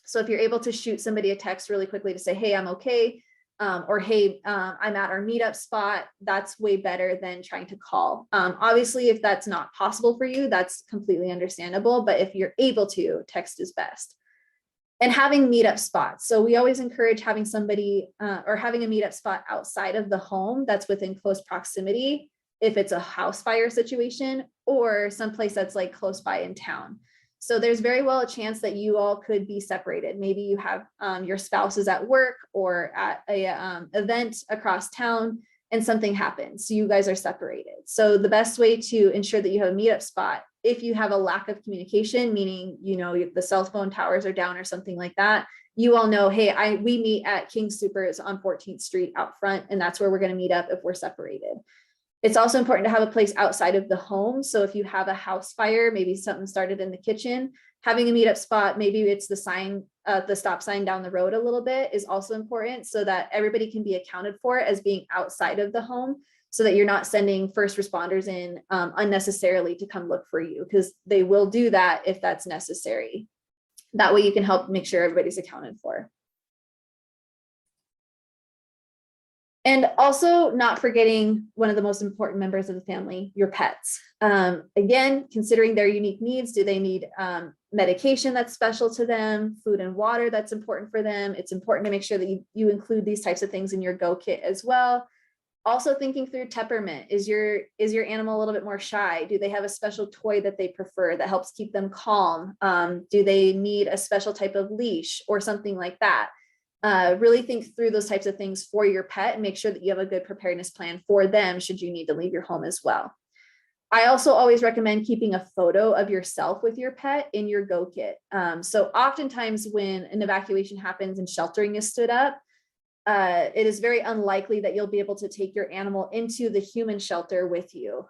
So if you're able to shoot somebody a text really quickly to say, hey, I'm okay, or hey, I'm at our meetup spot, that's way better than trying to call. Obviously, if that's not possible for you, that's completely understandable. But if you're able to, text is best. And having meetup spots. So we always encourage having somebody or having a meetup spot outside of the home that's within close proximity, if it's a house fire situation or someplace that's like close by in town. So there's very well a chance that you all could be separated. Maybe you have your spouse is at work or at a event across town and something happens. So you guys are separated. So the best way to ensure that you have a meetup spot, if you have a lack of communication, meaning, you know, the cell phone towers are down or something like that, you all know, hey, we meet at King Supers on 14th Street out front, and that's where we're going to meet up if we're separated. It's also important to have a place outside of the home. So if you have a house fire, maybe something started in the kitchen, having a meetup spot, maybe it's the sign, the stop sign down the road a little bit, is also important so that everybody can be accounted for as being outside of the home, so that you're not sending first responders in unnecessarily to come look for you, because they will do that if that's necessary. That way you can help make sure everybody's accounted for. And also not forgetting one of the most important members of the family, your pets. Again, considering their unique needs, do they need medication that's special to them, food and water that's important for them? It's important to make sure that you include these types of things in your go kit as well. Also thinking through temperament, is your animal a little bit more shy? Do they have a special toy that they prefer that helps keep them calm? Do they need a special type of leash or something like that? Really think through those types of things for your pet and make sure that you have a good preparedness plan for them should you need to leave your home as well. I also always recommend keeping a photo of yourself with your pet in your go kit. So oftentimes when an evacuation happens and sheltering is stood up, it is very unlikely that you'll be able to take your animal into the human shelter with you.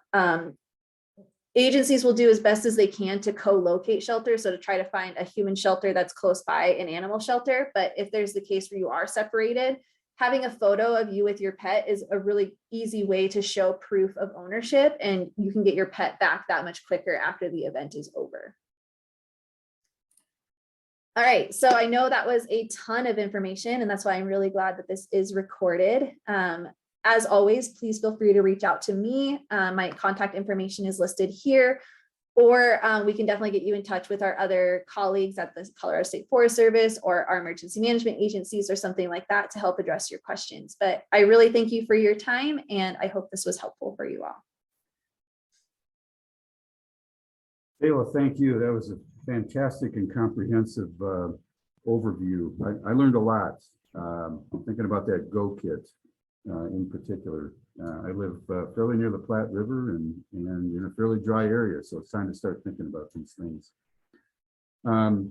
Agencies will do as best as they can to co-locate shelters, so to try to find a human shelter that's close by an animal shelter. But if there's the case where you are separated, having a photo of you with your pet is a really easy way to show proof of ownership, and you can get your pet back that much quicker after the event is over. All right, so I know that was a ton of information, and that's why I'm really glad that this is recorded. As always, please feel free to reach out to me. My contact information is listed here, or we can definitely get you in touch with our other colleagues at the Colorado State Forest Service or our emergency management agencies or something like that to help address your questions. But I really thank you for your time, and I hope this was helpful for you all. Hey, well, thank you. That was a fantastic and comprehensive overview. I learned a lot. I'm thinking about that Go Kit in particular. I live fairly near the Platte River and in a fairly dry area, so it's time to start thinking about these things.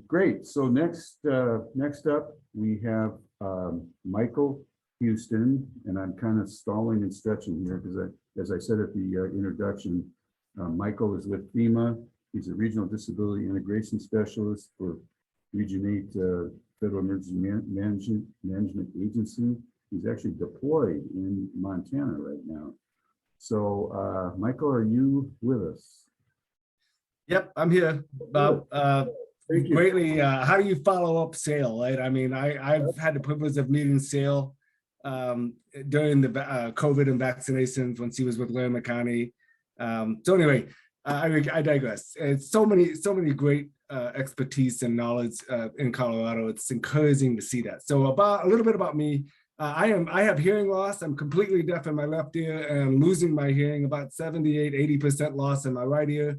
Great. So next up, we have Michael Houston, and I'm kind of stalling and stretching here because, as I said at the introduction, Michael is with FEMA. He's a regional disability integration specialist for Region 8 Federal Emergency Management Agency. He's actually deployed in Montana right now. So, Michael, are you with us? Yep, I'm here, Bob. Thank you. Greatly, how do you follow up SAIL, right? I mean, I've had the privilege of meeting SAIL during the COVID and vaccinations when she was with Larry McConney. So anyway, I digress. It's so many great expertise and knowledge in Colorado. It's encouraging to see that. So a little bit about me. I have hearing loss. I'm completely deaf in my left ear and losing my hearing, about 78–80% loss in my right ear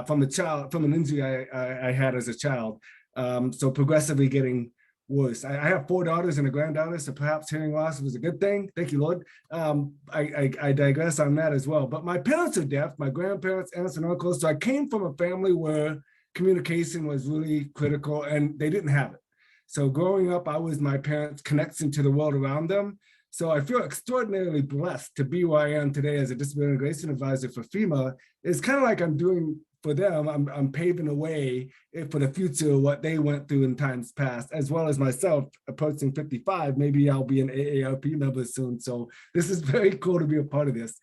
from an injury I had as a child. So progressively getting worse. I have 4 daughters and a granddaughter, so perhaps hearing loss was a good thing. Thank you, Lord. I digress on that as well. But my parents are deaf, my grandparents, aunts and uncles. So I came from a family where communication was really critical and they didn't have it. So growing up, I was my parents' connection to the world around them. So I feel extraordinarily blessed to be where I am today as a disability integration advisor for FEMA. It's kind of like I'm doing for them, I'm paving the way for the future, what they went through in times past, as well as myself approaching 55. Maybe I'll be an AARP member soon. So this is very cool to be a part of this.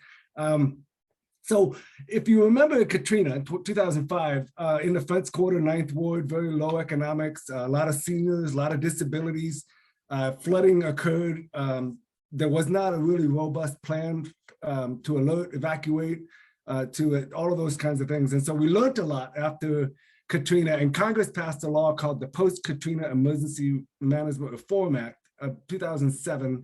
So if you remember Katrina in 2005, in the French Quarter, 9th Ward, very low economics, a lot of seniors, a lot of disabilities, flooding occurred. There was not a really robust plan to alert, evacuate, to all of those kinds of things. And so we learned a lot after Katrina, and Congress passed a law called the Post-Katrina Emergency Management Reform Act of 2007,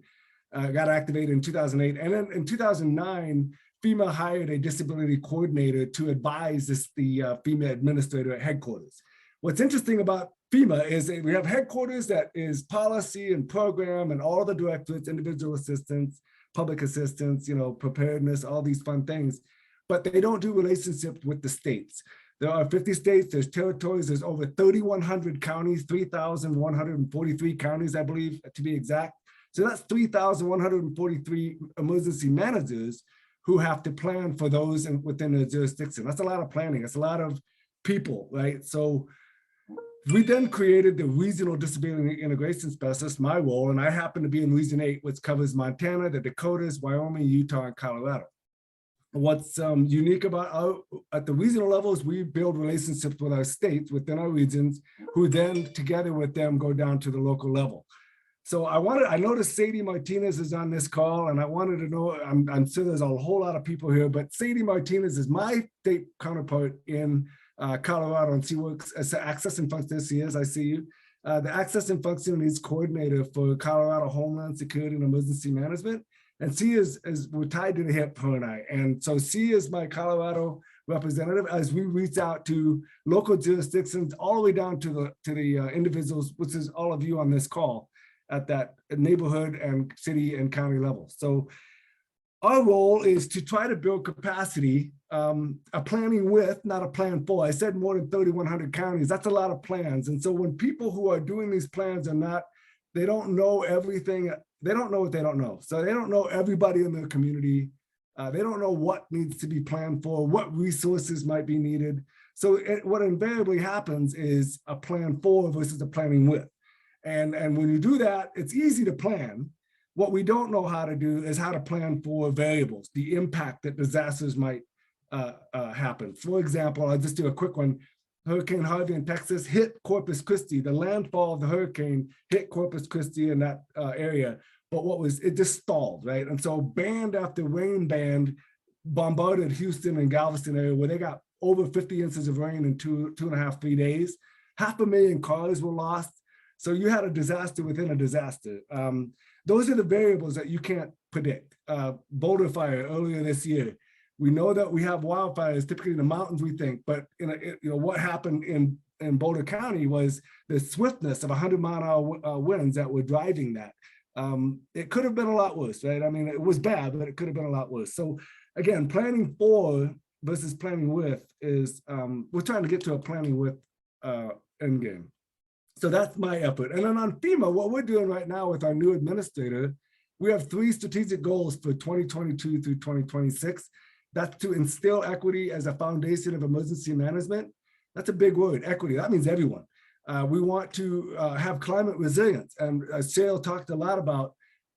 got activated in 2008. And then in 2009, FEMA hired a disability coordinator to advise the FEMA administrator at headquarters. What's interesting about FEMA is that we have headquarters that is policy and program and all the directorates, individual assistance, public assistance, preparedness, all these fun things, but they don't do relationships with the states. There are 50 states, there's territories, there's over 3,100 counties, 3,143 counties, I believe, to be exact. So that's 3,143 emergency managers who have to plan for those within their jurisdiction. That's a lot of planning. It's a lot of people, right? So we then created the Regional Disability Integration Specialist, my role, and I happen to be in Region 8, which covers Montana, the Dakotas, Wyoming, Utah, and Colorado. What's unique about at the regional level is we build relationships with our states within our regions, who then together with them go down to the local level. So I noticed Sadie Martinez is on this call, and I wanted to know, I'm sure there's a whole lot of people here, but Sadie Martinez is my state counterpart in Colorado, and she works as an Access and Functions. She is, I see you. The Access and Function Needs Coordinator for Colorado Homeland Security and Emergency Management. And she is we're tied to the hip, her and I. And so she is my Colorado representative as we reach out to local jurisdictions all the way down to the individuals, which is all of you on this call, at that neighborhood and city and county level. So our role is to try to build capacity, a planning with, not a plan for. I said more than 3,100 counties. That's a lot of plans. And so when people who are doing these plans are not, they don't know everything. They don't know what they don't know. So they don't know everybody in their community. They don't know what needs to be planned for, what resources might be needed. So what invariably happens is a plan for versus a planning with. And when you do that, it's easy to plan. What we don't know how to do is how to plan for variables, the impact that disasters might happen. For example, I'll just do a quick one. Hurricane Harvey in Texas hit Corpus Christi. The landfall of the hurricane hit Corpus Christi in that area. But it just stalled, right? And so band after rain band bombarded Houston and Galveston area where they got over 50 inches of rain in 2.5, 3 days. 500,000 cars were lost. So you had a disaster within a disaster. Those are the variables that you can't predict. Boulder fire earlier this year. We know that we have wildfires, typically in the mountains, we think, but what happened in Boulder County was the swiftness of 100-mile-an-hour winds that were driving that. It could have been a lot worse, right? I mean, it was bad, but it could have been a lot worse. So again, planning for versus planning with is, we're trying to get to a planning with end game. So that's my effort. And then on FEMA, what we're doing right now with our new administrator, we have 3 strategic goals for 2022 through 2026. That's to instill equity as a foundation of emergency management. That's a big word, equity. That means everyone. We want to have climate resilience. And Cheryl talked a lot about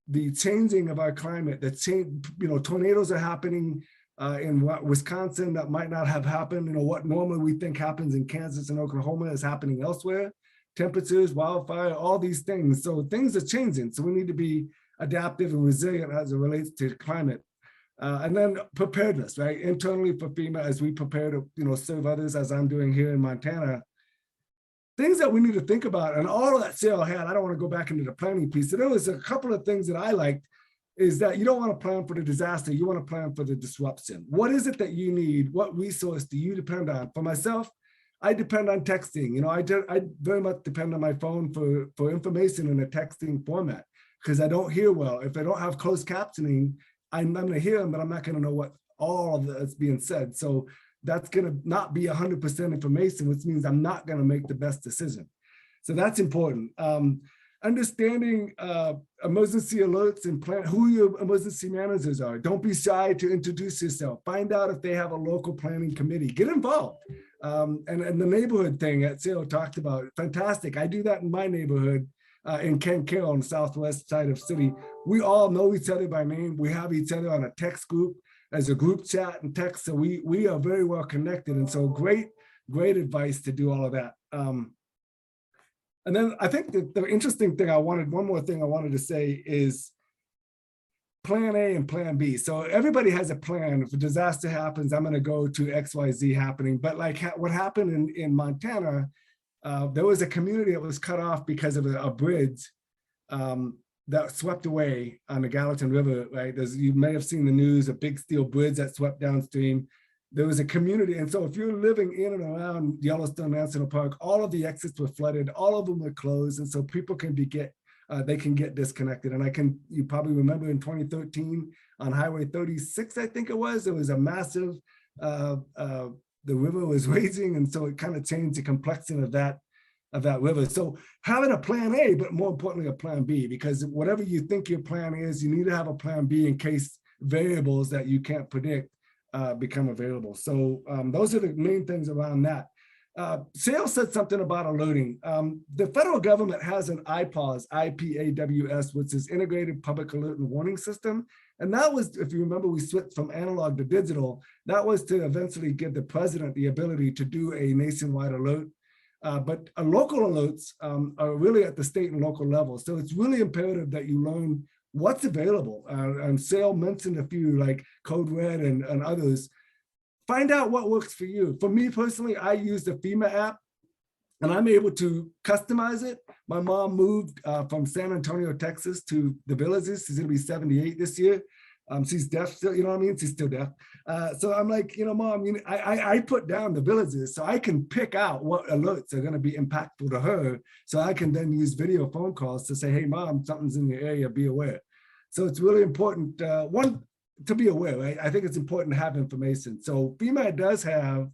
the changing of our climate, that change, tornadoes are happening in Wisconsin that might not have happened. What normally we think happens in Kansas and Oklahoma is happening elsewhere. Temperatures, wildfire, all these things. So things are changing. So we need to be adaptive and resilient as it relates to climate. And then preparedness, right? Internally for FEMA, as we prepare to, serve others, as I'm doing here in Montana. Things that we need to think about, and all of that Cheryl had, I don't want to go back into the planning piece. So there was a couple of things that I liked, is that you don't want to plan for the disaster, you want to plan for the disruption. What is it that you need? What resource do you depend on? For myself, I depend on texting. I very much depend on my phone for information in a texting format, because I don't hear well. If I don't have closed captioning, I'm going to hear them, but I'm not going to know what all of that's being said. So that's going to not be 100% information, which means I'm not going to make the best decision. So that's important. Understanding emergency alerts and plan who your emergency managers are. Don't be shy to introduce yourself. Find out if they have a local planning committee. Get involved. And the neighborhood thing that Cheryl talked about, fantastic. I do that in my neighborhood in Kent Carroll on the southwest side of the city. We all know each other by name. We have each other on a text group as a group chat and text. So we are very well connected. And so great advice to do all of that. And then I think the interesting thing one more thing I wanted to say is plan A and plan B. So everybody has a plan. If a disaster happens, I'm going to go to XYZ happening. But like what happened in Montana, there was a community that was cut off because of a bridge that swept away on the Gallatin River, right? You may have seen the news, a big steel bridge that swept downstream. There was a community. And so if you're living in and around Yellowstone National Park, all of the exits were flooded, all of them were closed. And so people can get disconnected. And you probably remember in 2013 on Highway 36, I think it was, there was a massive the river was raising, and so it kind of changed the complexion of that river. So having a plan A, but more importantly, a plan B, because whatever you think your plan is, you need to have a plan B in case variables that you can't predict become available. So those are the main things around that. Sale said something about alerting. The federal government has an IPAWS, IPAWS, which is Integrated Public Alert and Warning System. And that was, if you remember, we switched from analog to digital. That was to eventually give the president the ability to do a nationwide alert. But local alerts are really at the state and local level. So it's really imperative that you learn what's available. And Sale mentioned a few like Code Red and others. Find out what works for you. For me personally, I use the FEMA app and I'm able to customize it. My mom moved from San Antonio, Texas to the Villages. She's gonna be 78 this year. She's deaf still, you know what I mean? She's still deaf. So I'm like, Mom, I put down the Villages so I can pick out what alerts are gonna be impactful to her. So I can then use video phone calls to say, hey, Mom, something's in your area, be aware. So it's really important, one, to be aware, right? I think it's important to have information. So FEMA does have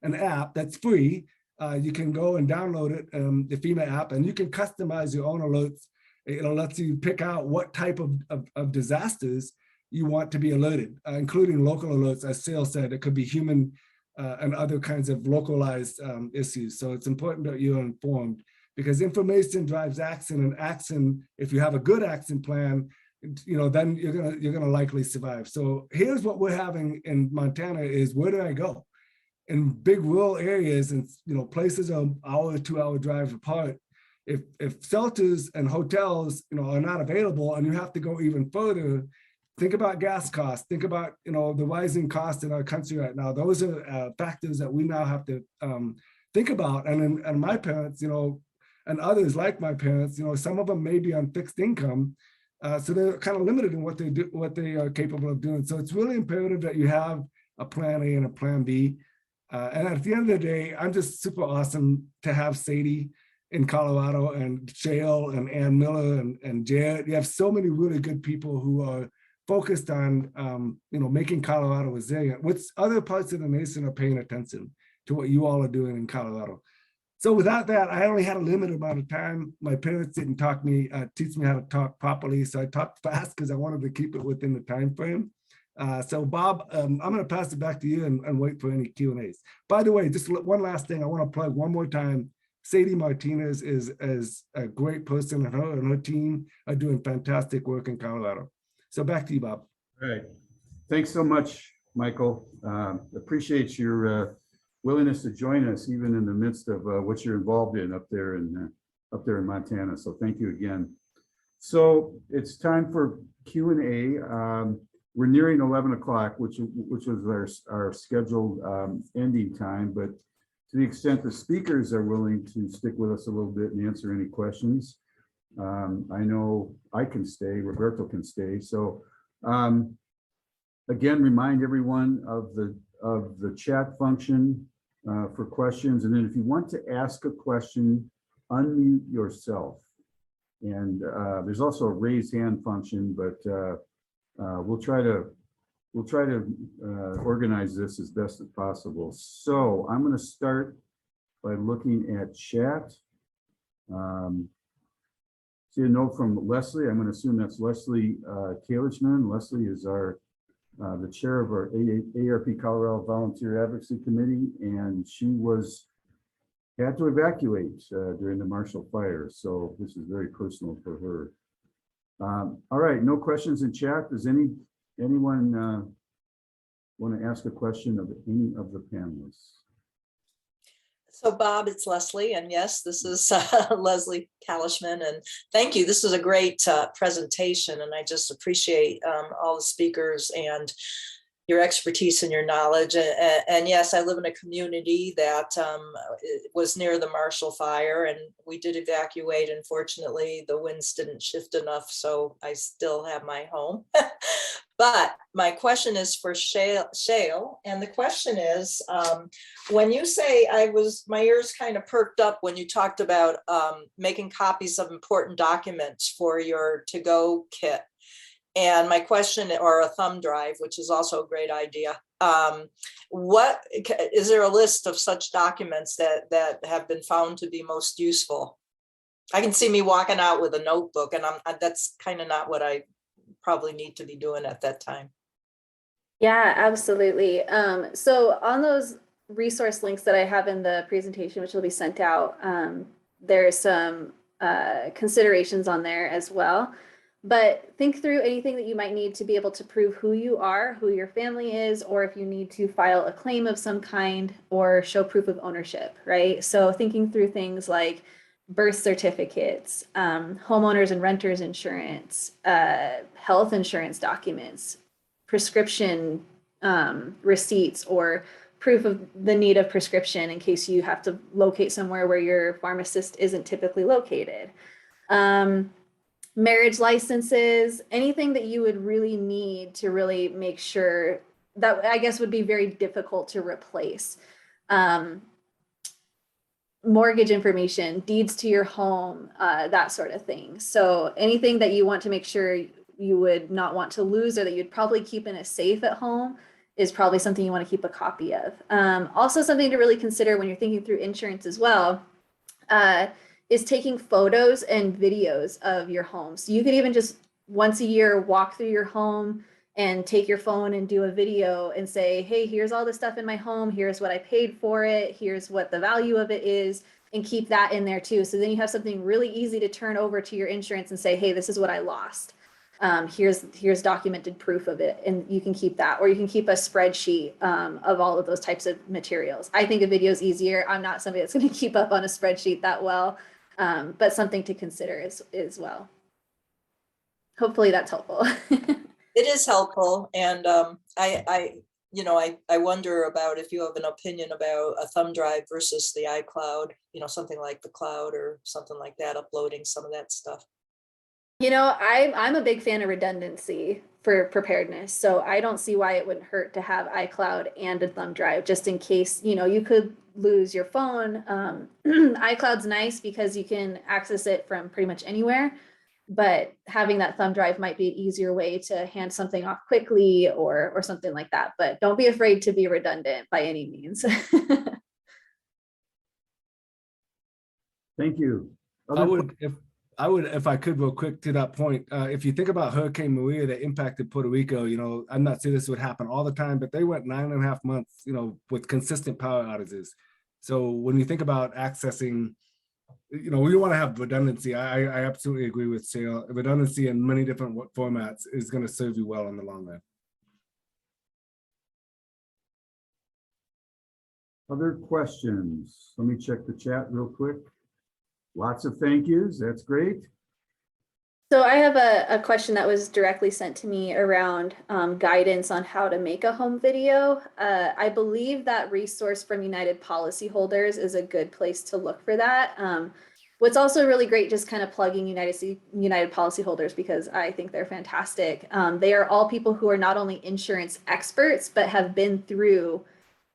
an app that's free. You can go and download it, the FEMA app, and you can customize your own alerts. It'll let you pick out what type of disasters you want to be alerted, including local alerts. As Sale said, it could be human and other kinds of localized issues. So it's important that you're informed, because information drives action, and action, if you have a good action plan, then you're gonna likely survive. So here's what we're having in Montana is, where do I go? In big rural areas and places are an hour, 2 hour drive apart. If shelters and hotels are not available and you have to go even further, think about gas costs. Think about the rising costs in our country right now. Those are factors that we now have to think about. And my parents, and others like my parents, some of them may be on fixed income. So they're kind of limited in what they do, what they are capable of doing. So it's really imperative that you have a plan A and a plan B. And at the end of the day, I'm just super awesome to have Sadie in Colorado, and Shale and Ann Miller and Jared. You have so many really good people who are focused on making Colorado resilient, which other parts of the nation are paying attention to what you all are doing in Colorado. So without that, I only had a limited amount of time. My parents didn't teach me how to talk properly. So I talked fast because I wanted to keep it within the time frame. So Bob, I'm going to pass it back to you and wait for any Q&As. By the way, just one last thing I want to plug one more time. Sadie Martinez is a great person, and her team are doing fantastic work in Colorado. So back to you, Bob. All right. Thanks so much, Michael. Appreciate your willingness to join us, even in the midst of what you're involved in up there in Montana. So thank you again. So it's time for Q&A. We're nearing 11 o'clock, which was our scheduled ending time. But to the extent the speakers are willing to stick with us a little bit and answer any questions, I know I can stay, Roberto can stay. So again, remind everyone of the chat function for questions. And then if you want to ask a question, unmute yourself. And there's also a raise hand function, but we'll try to organize this as best as possible. So I'm going to start by looking at chat. See a note from Leslie. I'm going to assume that's Leslie Kalichman. Leslie is the chair of our AARP Colorado Volunteer Advocacy Committee, and she had to evacuate during the Marshall Fire. So this is very personal for her. All right, no questions in chat. Does anyone want to ask a question of any of the panelists? So Bob, it's Leslie, and yes, this is Leslie Kalishman, and thank you. This is a great presentation, and I just appreciate all the speakers and your expertise and your knowledge. And yes, I live in a community that was near the Marshall Fire, and we did evacuate. Unfortunately, the winds didn't shift enough, so I still have my home. But my question is for Shale, and the question is, when you say, my ears kind of perked up when you talked about making copies of important documents for your to-go kit. And my question, or a thumb drive, which is also a great idea. What is there a list of such documents that have been found to be most useful? I can see me walking out with a notebook, and that's kind of not what I probably need to be doing at that time. Yeah, absolutely. So on those resource links that I have in the presentation, which will be sent out, there's some considerations on there as well. But think through anything that you might need to be able to prove who you are, who your family is, or if you need to file a claim of some kind or show proof of ownership, right? So thinking through things like birth certificates, homeowners and renters insurance, health insurance documents, prescription receipts, or proof of the need of prescription in case you have to locate somewhere where your pharmacist isn't typically located. Marriage licenses, anything that you would really need to really make sure that, I guess, would be very difficult to replace. Mortgage information, deeds to your home, that sort of thing. So anything that you want to make sure you would not want to lose, or that you'd probably keep in a safe at home, is probably something you want to keep a copy of. Also something to really consider when you're thinking through insurance as well, is taking photos and videos of your home. So you could even just once a year walk through your home and take your phone and do a video and say, hey, here's all the stuff in my home. Here's what I paid for it. Here's what the value of it is, and keep that in there too. So then you have something really easy to turn over to your insurance and say, hey, this is what I lost. Here's documented proof of it, and you can keep that, or you can keep a spreadsheet of all of those types of materials. I think a video is easier. I'm not somebody that's going to keep up on a spreadsheet that well, but something to consider as well. Hopefully that's helpful. It is helpful, and I wonder about if you have an opinion about a thumb drive versus the iCloud, something like the cloud or something like that, uploading some of that stuff. I'm a big fan of redundancy for preparedness. So I don't see why it wouldn't hurt to have iCloud and a thumb drive, just in case, you could lose your phone. iCloud's nice because you can access it from pretty much anywhere, but having that thumb drive might be an easier way to hand something off quickly or something like that. But don't be afraid to be redundant by any means. Thank you. I would, if I could, real quick to that point. If you think about Hurricane Maria that impacted Puerto Rico, I'm not saying this would happen all the time, but they went 9.5 months, with consistent power outages. So when you think about accessing, we want to have redundancy. I absolutely agree with Shale. Redundancy in many different formats is going to serve you well in the long run. Other questions? Let me check the chat real quick. Lots of thank yous. That's great. So I have a question that was directly sent to me around guidance on how to make a home video. I believe that resource from United Policyholders is a good place to look for that. What's also really great, just kind of plugging United Policyholders, because I think they're fantastic. They are all people who are not only insurance experts, but have been through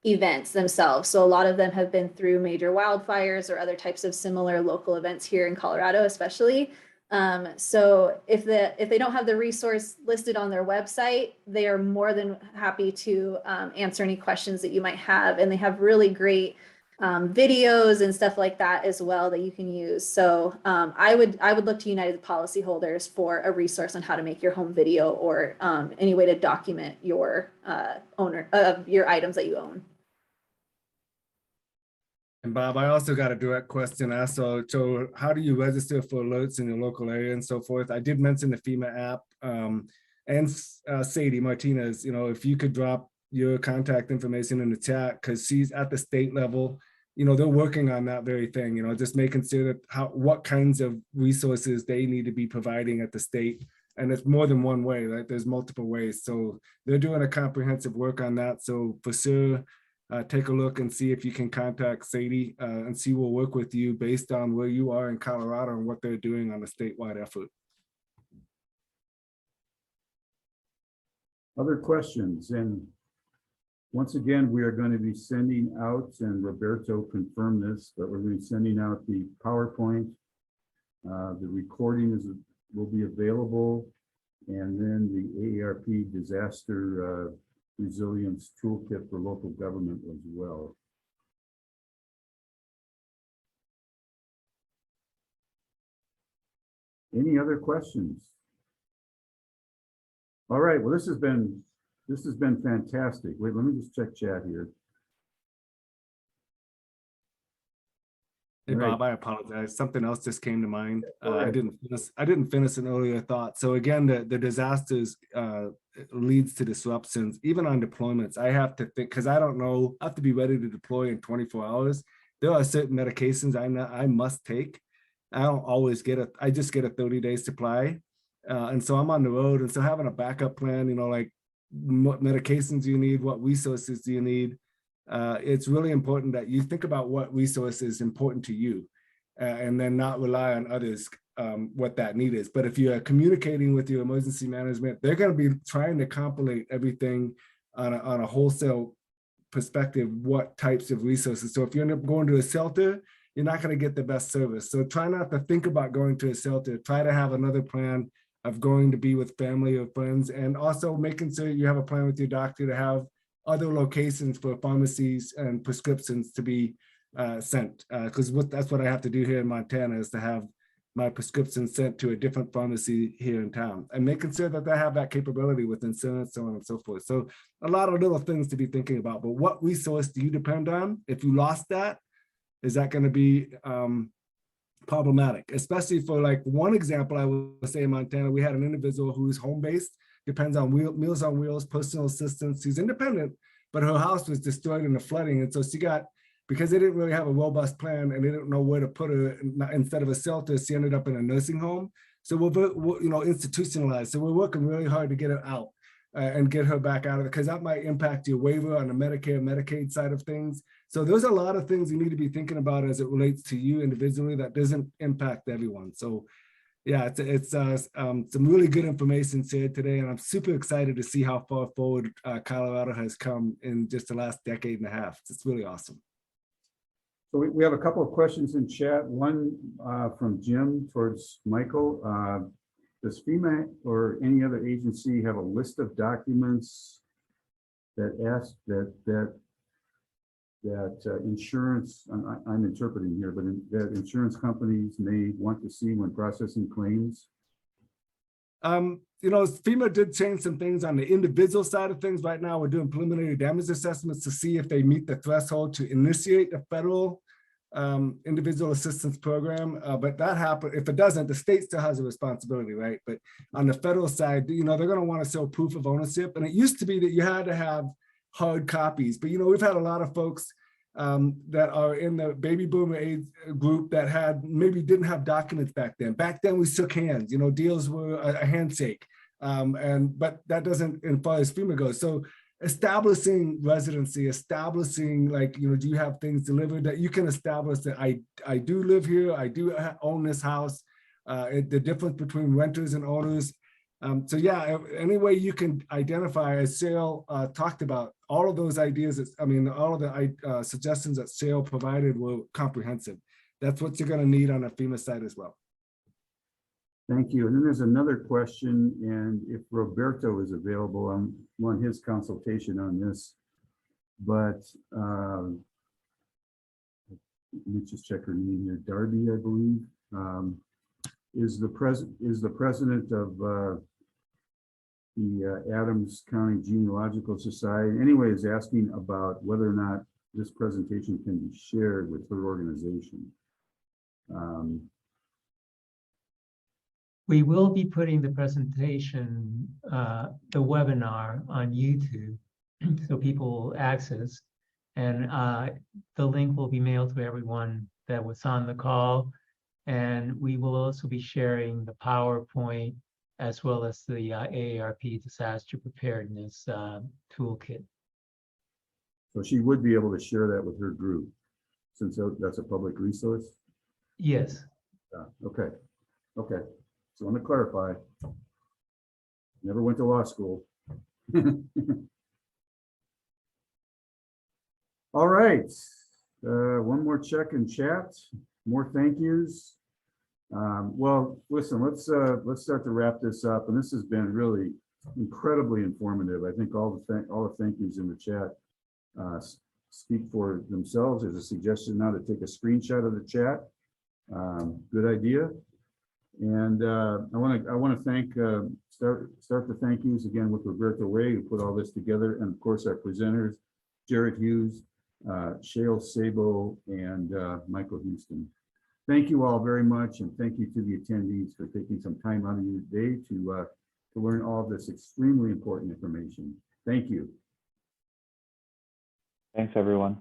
events themselves. So a lot of them have been through major wildfires or other types of similar local events here in Colorado, especially. So if they don't have the resource listed on their website, they are more than happy to answer any questions that you might have. And they have really great videos and stuff like that as well that you can use. So I would look to United Policyholders for a resource on how to make your home video, or any way to document your your items that you own. And Bob, I also got a direct question also. So how do you register for alerts in your local area and so forth? I did mention the FEMA app, and Sadie Martinez, if you could drop your contact information in the chat, because she's at the state level. They're working on that very thing, just making sure that what kinds of resources they need to be providing at the state. And it's more than one way, right? There's multiple ways. So they're doing a comprehensive work on that. So for sure, take a look and see if you can contact Sadie, and she will work with you based on where you are in Colorado and what they're doing on a statewide effort. Other questions? And once again, we are going to be sending out, and Roberto confirmed this, but we're going to be sending out the PowerPoint. The recording will be available, and then the AARP disaster resilience toolkit for local government as well. Any other questions? All right, well, this has been fantastic. Wait, let me just check chat here. Hey, All right. Bob, I apologize. Something else just came to mind. Go I ahead. didn't finish an earlier thought. So again, the disasters leads to disruptions, even on deployments. I have to think, because I don't know, I have to be ready to deploy in 24 hours. There are certain medications I must take. I don't always get it. I just get a 30-day supply. And so I'm on the road. And so having a backup plan, like what medications do you need, what resources do you need? It's really important that you think about what resource is important to you and then not rely on others what that need is. But if you are communicating with your emergency management, they're going to be trying to compilate everything on a wholesale perspective, what types of resources. So if you end up going to a shelter, you're not going to get the best service. So try not to think about going to a shelter. Try to have another plan of going to be with family or friends, and also making sure you have a plan with your doctor to have other locations for pharmacies and prescriptions to be sent. Because that's what I have to do here in Montana, is to have my prescriptions sent to a different pharmacy here in town, and making sure that they have that capability with insurance, so on and so forth. So a lot of little things to be thinking about, but what resource do you depend on? If you lost that, is that going to be problematic? Especially for, like, one example, I would say in Montana, we had an individual who is home-based, depends on Meals on Wheels, personal assistance. She's independent, but her house was destroyed in the flooding. And so she got, because they didn't really have a robust plan and they didn't know where to put her, instead of a shelter, she ended up in a nursing home. So we're institutionalized. So we're working really hard to get her out and get her back out of it, because that might impact your waiver on the Medicare, Medicaid side of things. So there's a lot of things you need to be thinking about as it relates to you individually that doesn't impact everyone. So yeah, it's some really good information shared today, and I'm super excited to see how far forward Colorado has come in just the last decade and a half. It's really awesome. So we have a couple of questions in chat. One from Jim towards Michael. Does FEMA or any other agency have a list of documents that ask that insurance, I'm interpreting here, but that insurance companies may want to see when processing claims? FEMA did change some things on the individual side of things. Right now, we're doing preliminary damage assessments to see if they meet the threshold to initiate a federal individual assistance program. But that happens, if it doesn't, the state still has a responsibility, right? But on the federal side, they're going to want to show proof of ownership. And it used to be that you had to have hard copies, but we've had a lot of folks that are in the baby boomer age group that maybe didn't have documents back then. Back then we shook hands, deals were a handshake. But that doesn't, as far as FEMA goes. So establishing residency, establishing, do you have things delivered that you can establish that I do live here, I do own this house, the difference between renters and owners. So yeah, any way you can identify, as Sale talked about, all of those ideas, all of the suggestions that Sale provided were comprehensive. That's what you're going to need on a FEMA site as well. Thank you. And then there's another question, and if Roberto is available, I want his consultation on this. But let me just check her name here. Darby, I believe, is the president of the Adams County Genealogical Society. Anyway, is asking about whether or not this presentation can be shared with her organization. We will be putting the presentation, the webinar, on YouTube, so people will access, and the link will be mailed to everyone that was on the call. And we will also be sharing the PowerPoint as well as the AARP disaster preparedness toolkit. So she would be able to share that with her group, since that's a public resource? Yes. Okay. Okay. So I want to clarify. Never went to law school. All right. One more check in chat. More thank yous. Well, listen, let's start to wrap this up. And this has been really incredibly informative. I think all the thank yous in the chat speak for themselves. There's a suggestion now to take a screenshot of the chat. Good idea. And I want to thank start the thank yous again with Roberto Ray, who put all this together, and of course our presenters, Jared Hughes, Shale Sabo, and Michael Houston. Thank you all very much, and thank you to the attendees for taking some time out of your day to learn all of this extremely important information. Thank you. Thanks, everyone.